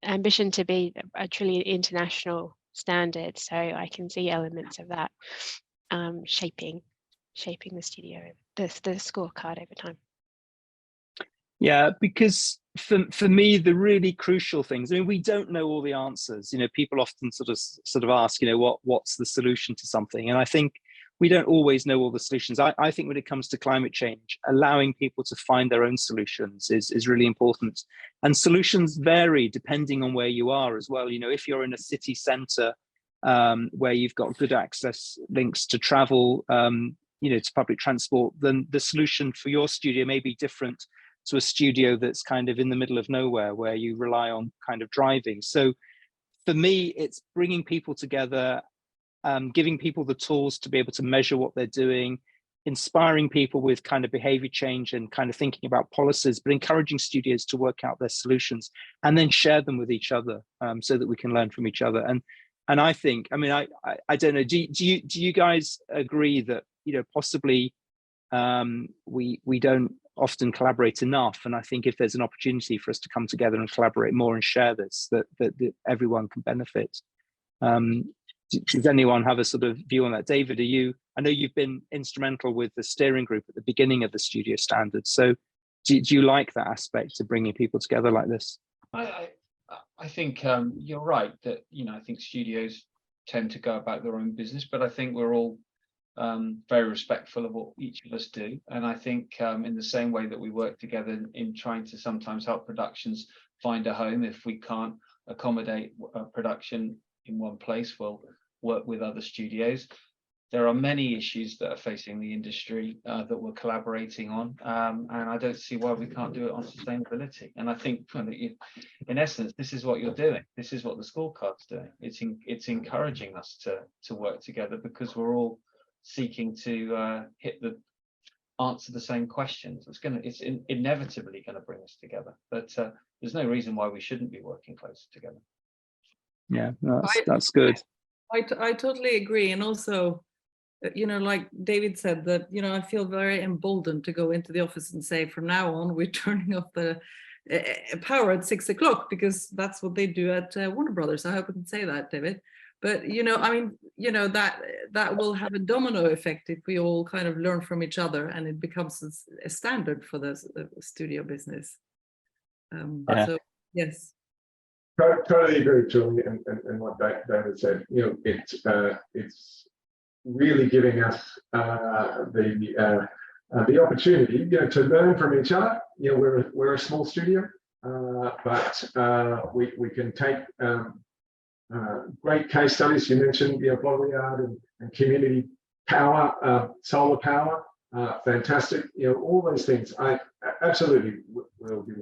ambition to be a truly international standard. So I can see elements of that shaping the scorecard over time. Yeah, because for me, the really crucial things, I mean, we don't know all the answers. You know, people often sort of ask, you know, what's the solution to something? And I think we don't always know all the solutions. I think when it comes to climate change, allowing people to find their own solutions is really important. And solutions vary depending on where you are as well. You know, if you're in a city centre where you've got good access links to travel, you know, to public transport, then the solution for your studio may be different to a studio that's kind of in the middle of nowhere where you rely on kind of driving. So for me, it's bringing people together, giving people the tools to be able to measure what they're doing, inspiring people with kind of behavior change and kind of thinking about policies, but encouraging studios to work out their solutions and then share them with each other, so that we can learn from each other. And I think, I mean, I don't know, do you guys agree that, you know, possibly we don't often collaborate enough? And I think if there's an opportunity for us to come together and collaborate more and share this, that everyone can benefit. Does anyone have a sort of view on that? David, I know you've been instrumental with the steering group at the beginning of the studio standards. So do you like that aspect of bringing people together like this? I think you're right that, you know, I think studios tend to go about their own business, but I think we're all very respectful of what each of us do. And I think in the same way that we work together in trying to sometimes help productions find a home, if we can't accommodate a production in one place, we'll work with other studios. There are many issues that are facing the industry that we're collaborating on, and I don't see why we can't do it on sustainability. And I think, in essence, this is what you're doing. This is what the scorecard's doing. It's encouraging us to work together, because we're all seeking to answer the same questions. It's inevitably going to bring us together. But there's no reason why we shouldn't be working closer together. Yeah, that's good. I totally agree. And also, you know, like David said, that, you know, I feel very emboldened to go into the office and say, from now on, we're turning off the power at 6 o'clock, because that's what they do at Warner Brothers. I hope I can say that, David. But, you know, I mean, you know, that will have a domino effect if we all kind of learn from each other, and it becomes a standard for the studio business. So, yes. Totally agree, Julie, and what David said. You know, it's really giving us the opportunity, you know, to learn from each other. You know, we're a small studio, but we can take great case studies. You mentioned, you know, Bollard and community power, solar power, fantastic. You know, all those things. I absolutely will be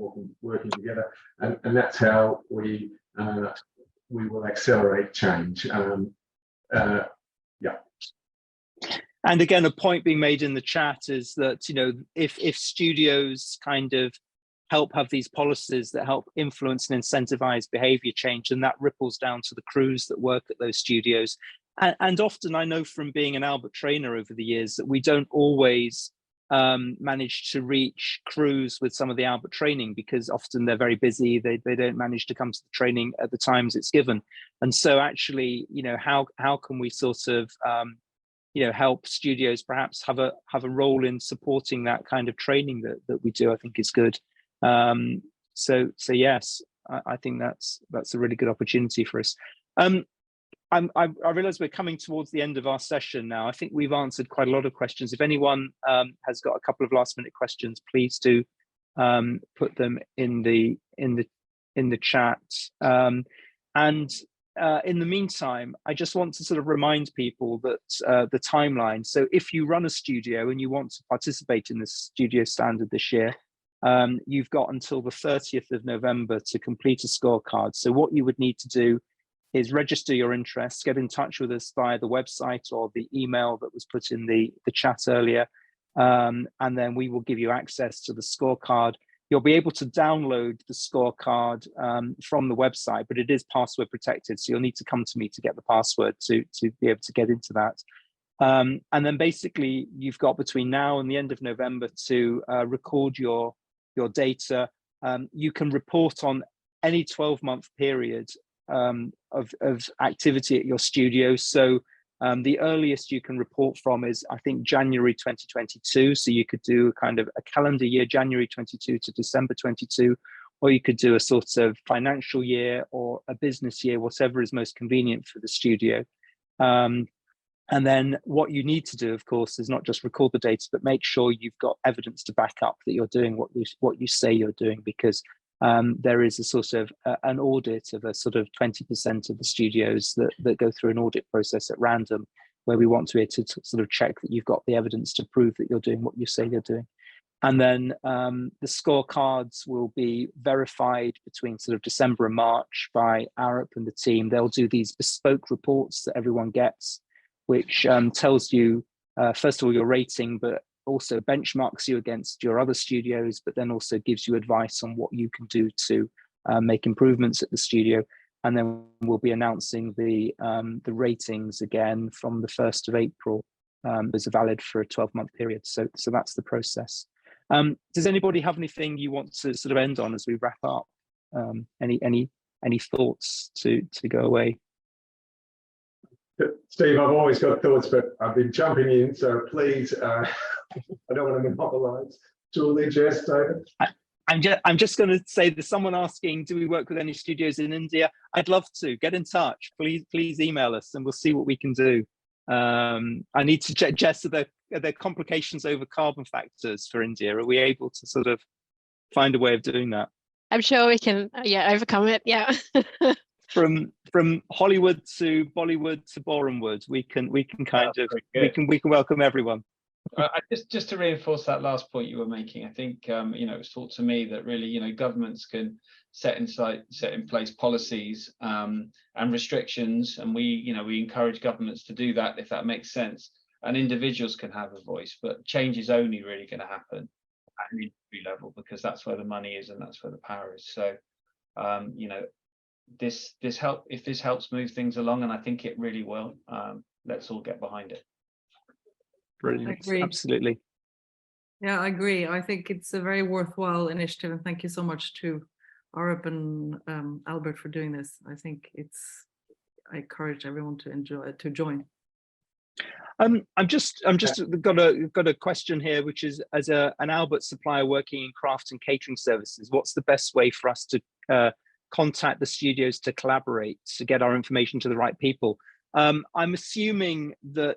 working together, and that's how we will accelerate change. Yeah. And again, a point being made in the chat is that, you know, if studios kind of help have these policies that help influence and incentivize behavior change, and that ripples down to the crews that work at those studios. And often I know from being an Albert trainer over the years that we don't always manage to reach crews with some of the Albert training, because often they're very busy. They don't manage to come to the training at the times it's given. And so actually, how can we sort of help studios perhaps have a role in supporting that kind of training that we do, I think is good. So yes, I think that's a really good opportunity for us. I realize we're coming towards the end of our session now. I think we've answered quite a lot of questions. If anyone has got a couple of last minute questions, please do put them in the chat. And in the meantime, I just want to sort of remind people that the timeline. So if you run a studio and you want to participate in the studio standard this year, you've got until the 30th of November to complete a scorecard. So what you would need to do is register your interest, get in touch with us via the website or the email that was put in the chat earlier, and then we will give you access to the scorecard. You'll be able to download the scorecard from the website, but it is password protected, so you'll need to come to me to get the password to be able to get into that. And then basically, you've got between now and the end of November to record your data. You can report on any 12-month period of activity at your studio. So the earliest you can report from is, I think, January 2022. So you could do kind of a calendar year, January 22 to December 22, or you could do a sort of financial year or a business year, whatever is most convenient for the studio. And then what you need to do, of course, is not just record the data, but make sure you've got evidence to back up that you're doing what you say you're doing, because there is a sort of an audit of a sort of 20% of the studios that go through an audit process at random, where we want to be able to sort of check that you've got the evidence to prove that you're doing what you say you're doing. And then the scorecards will be verified between sort of December and March by Arup and the team. They'll do these bespoke reports that everyone gets, which tells you, first of all, your rating, but also benchmarks you against your other studios, but then also gives you advice on what you can do to make improvements at the studio. And then we'll be announcing the ratings again from the 1st of April. Those are valid for a 12-month period. So that's the process. Does anybody have anything you want to sort of end on as we wrap up? Any thoughts to go away? Steve, I've always got thoughts, but I've been jumping in, so please, I don't want to monopolise. Julie, Jess, David? I'm just going to say, there's someone asking, do we work with any studios in India? I'd love to. Get in touch. Please email us and we'll see what we can do. I need to check, Jess, are there complications over carbon factors for India? Are we able to sort of find a way of doing that? I'm sure we can, overcome it. Yeah. From Hollywood to Bollywood to Borehamwood, we can kind of we can welcome everyone. Just to reinforce that last point you were making, I think it was thought to me that really governments can set in place policies and restrictions, and we encourage governments to do that if that makes sense, and individuals can have a voice, but change is only really going to happen at an industry level, because that's where the money is and that's where the power is. So if this helps move things along, and I think it really will, let's all get behind it. Brilliant. Absolutely. Yeah, I agree. I think it's a very worthwhile initiative, and thank you so much to Arup and Albert for doing this. I think I encourage everyone to join. I'm just got a question here, which is, as an Albert supplier working in craft and catering services, what's the best way for us to contact the studios to collaborate, to get our information to the right people? I'm assuming that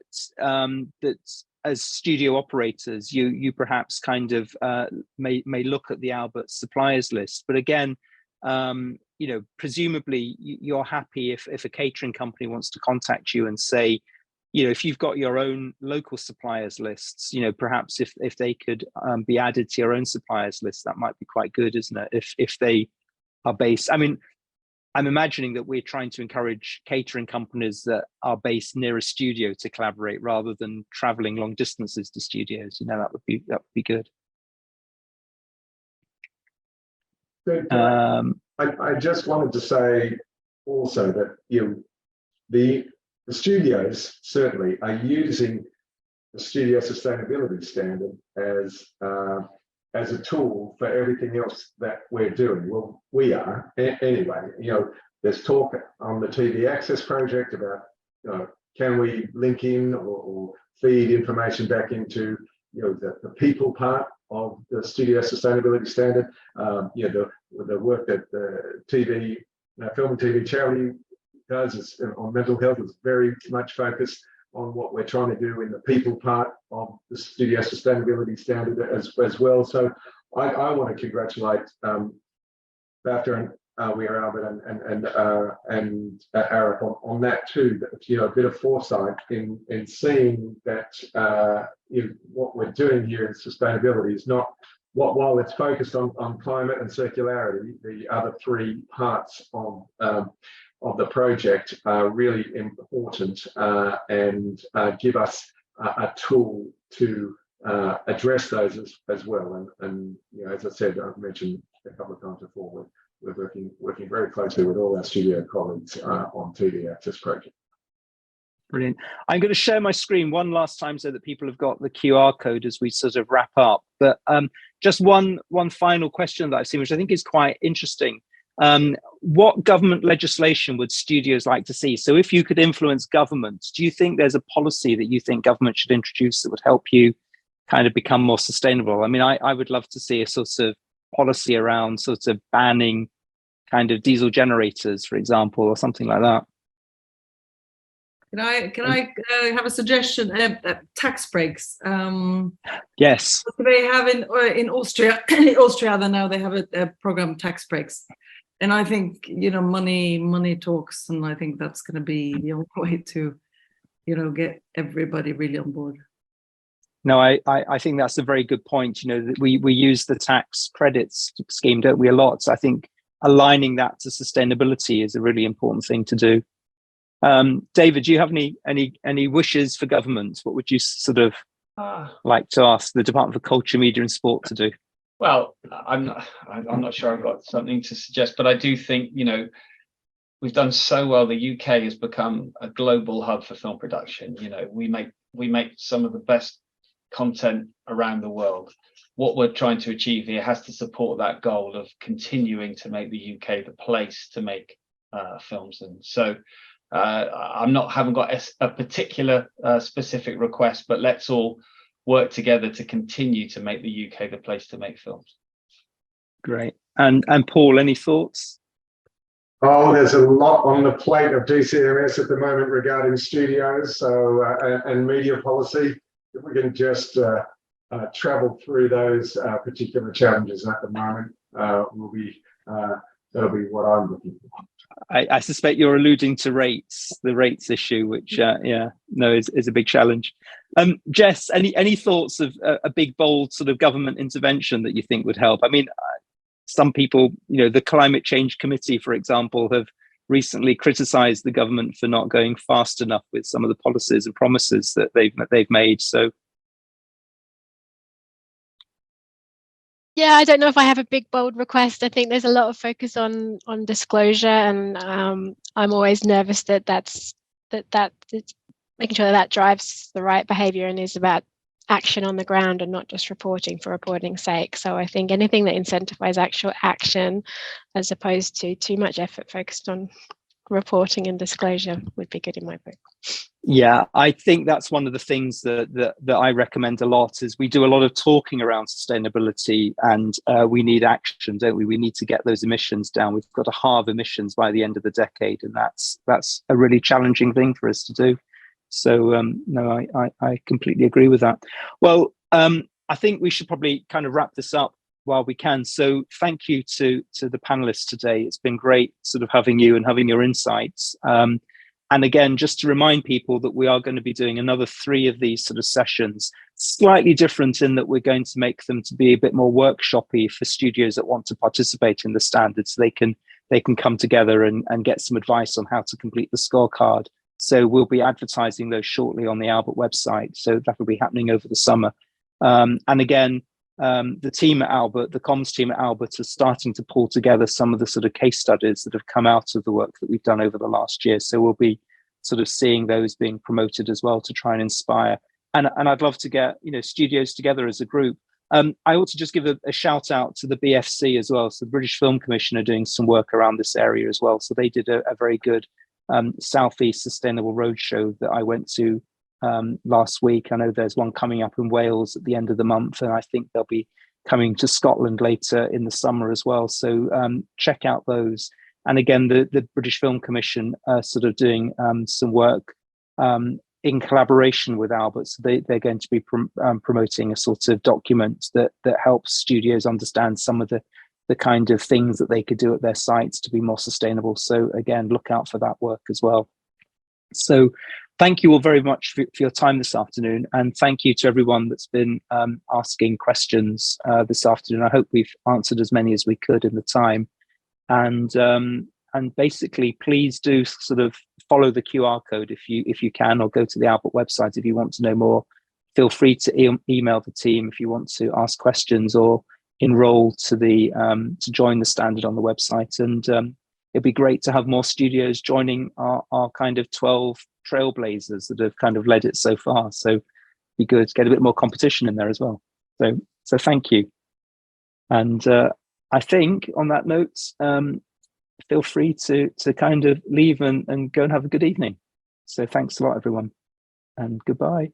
as studio operators, you perhaps kind of may look at the Albert suppliers list, but again, presumably you're happy if a catering company wants to contact you and say, if you've got your own local suppliers lists, perhaps if they could be added to your own suppliers list, that might be quite good, isn't it? If they are based, I'm imagining that we're trying to encourage catering companies that are based near a studio to collaborate rather than traveling long distances to studios. That would be good. I just wanted to say also that the studios certainly are using the studio sustainability standard as a tool for everything else that we're doing. Well, we are anyway. You know, there's talk on the TV Access project about, you know, can we link in or feed information back into, you know, the people part of the studio sustainability standard. You know, the work that the TV, film and TV charity does is on mental health is very much focused on what we're trying to do in the people part of the studio sustainability standard as well. So I want to congratulate BAFTA and We Are Albert and Arup on that too. That, you know, a bit of foresight in seeing that what we're doing here in sustainability is not while it's focused on climate and circularity, the other three parts of the project are really important and give us a tool to address those as well. And you know, as I said, I've mentioned a couple of times before, we're working very closely with all our studio colleagues on TV Access project. Brilliant. I'm going to share my screen one last time so that people have got the QR code as we sort of wrap up. But just one final question that I've seen, which I think is quite interesting. What government legislation would studios like to see? So if you could influence government, do you think there's a policy that you think government should introduce that would help you kind of become more sustainable? I mean, I would love to see a sort of policy around sort of banning kind of diesel generators, for example, or something like that. Can I have a suggestion? Tax breaks. Yes. They have in Austria. In Austria, now they have a program, tax breaks, and I think, you know, money talks, and I think that's going to be the only way to, you know, get everybody really on board. No, I think that's a very good point. You know, that we use the tax credits scheme, don't we, a lot? So I think aligning that to sustainability is a really important thing to do. David, do you have any wishes for government? What would you sort of like to ask the Department for Culture, Media and Sport to do? Well, I'm not sure I've got something to suggest, but I do think, you know, we've done so well. The UK has become a global hub for film production. You know, we make some of the best content around the world. What we're trying to achieve here has to support that goal of continuing to make the UK the place to make films. And so haven't got a particular specific request, but let's all work together to continue to make the UK the place to make films. Great. And Paul, any thoughts? Oh, there's a lot on the plate of DCMS at the moment regarding studios, so and media policy. If we can just travel through those particular challenges at the moment, that'll be what I'm looking for. I suspect you're alluding to the rates issue, which is a big challenge. Jess, any thoughts of a big, bold sort of government intervention that you think would help? I mean, some people, you know, the Climate Change Committee, for example, have recently criticised the government for not going fast enough with some of the policies and promises that they've made. So. Yeah, I don't know if I have a big, bold request. I think there's a lot of focus on disclosure, and I'm always nervous that's making sure that drives the right behaviour and is about action on the ground and not just reporting for reporting's sake. So I think anything that incentivizes actual action as opposed to too much effort focused on reporting and disclosure would be good in my book. Yeah, I think that's one of the things that I recommend a lot is we do a lot of talking around sustainability, and we need action, don't we? We need to get those emissions down. We've got to halve emissions by the end of the decade, and that's a really challenging thing for us to do. So no, I completely agree with that. Well, I think we should probably kind of wrap this up while we can. So thank you to the panelists today. It's been great sort of having you and having your insights. And again, just to remind people that we are going to be doing another 3 of these sort of sessions, slightly different in that we're going to make them to be a bit more workshopy for studios that want to participate in the standards. So they can come together and get some advice on how to complete the scorecard. So we'll be advertising those shortly on the Albert website. So that will be happening over the summer. And again, the team at Albert, the comms team at Albert, are starting to pull together some of the sort of case studies that have come out of the work that we've done over the last year. So we'll be sort of seeing those being promoted as well to try and inspire. and I'd love to get, you know, studios together as a group. I ought to just give a shout out to the BFC as well. So the British Film Commission are doing some work around this area as well. So they did a very good Southeast Sustainable Roadshow that I went to last week. I know there's one coming up in Wales at the end of the month, and I think they'll be coming to Scotland later in the summer as well. So check out those. And again, the British Film Commission are sort of doing some work in collaboration with Albert. So they're going to be promoting a sort of document that helps studios understand some of the kind of things that they could do at their sites to be more sustainable. So again, look out for that work as well. So thank you all very much for your time this afternoon. And thank you to everyone that's been asking questions this afternoon. I hope we've answered as many as we could in the time. And basically, please do sort of follow the QR code if you can, or go to the Albert website if you want to know more. Feel free to email the team if you want to ask questions, or enroll to join the standard on the website. And it'd be great to have more studios joining our kind of 12 trailblazers that have kind of led it so far. So it'd be good to get a bit more competition in there as well. So thank you. And I think on that note, feel free to kind of leave and go and have a good evening. So thanks a lot, everyone, and goodbye.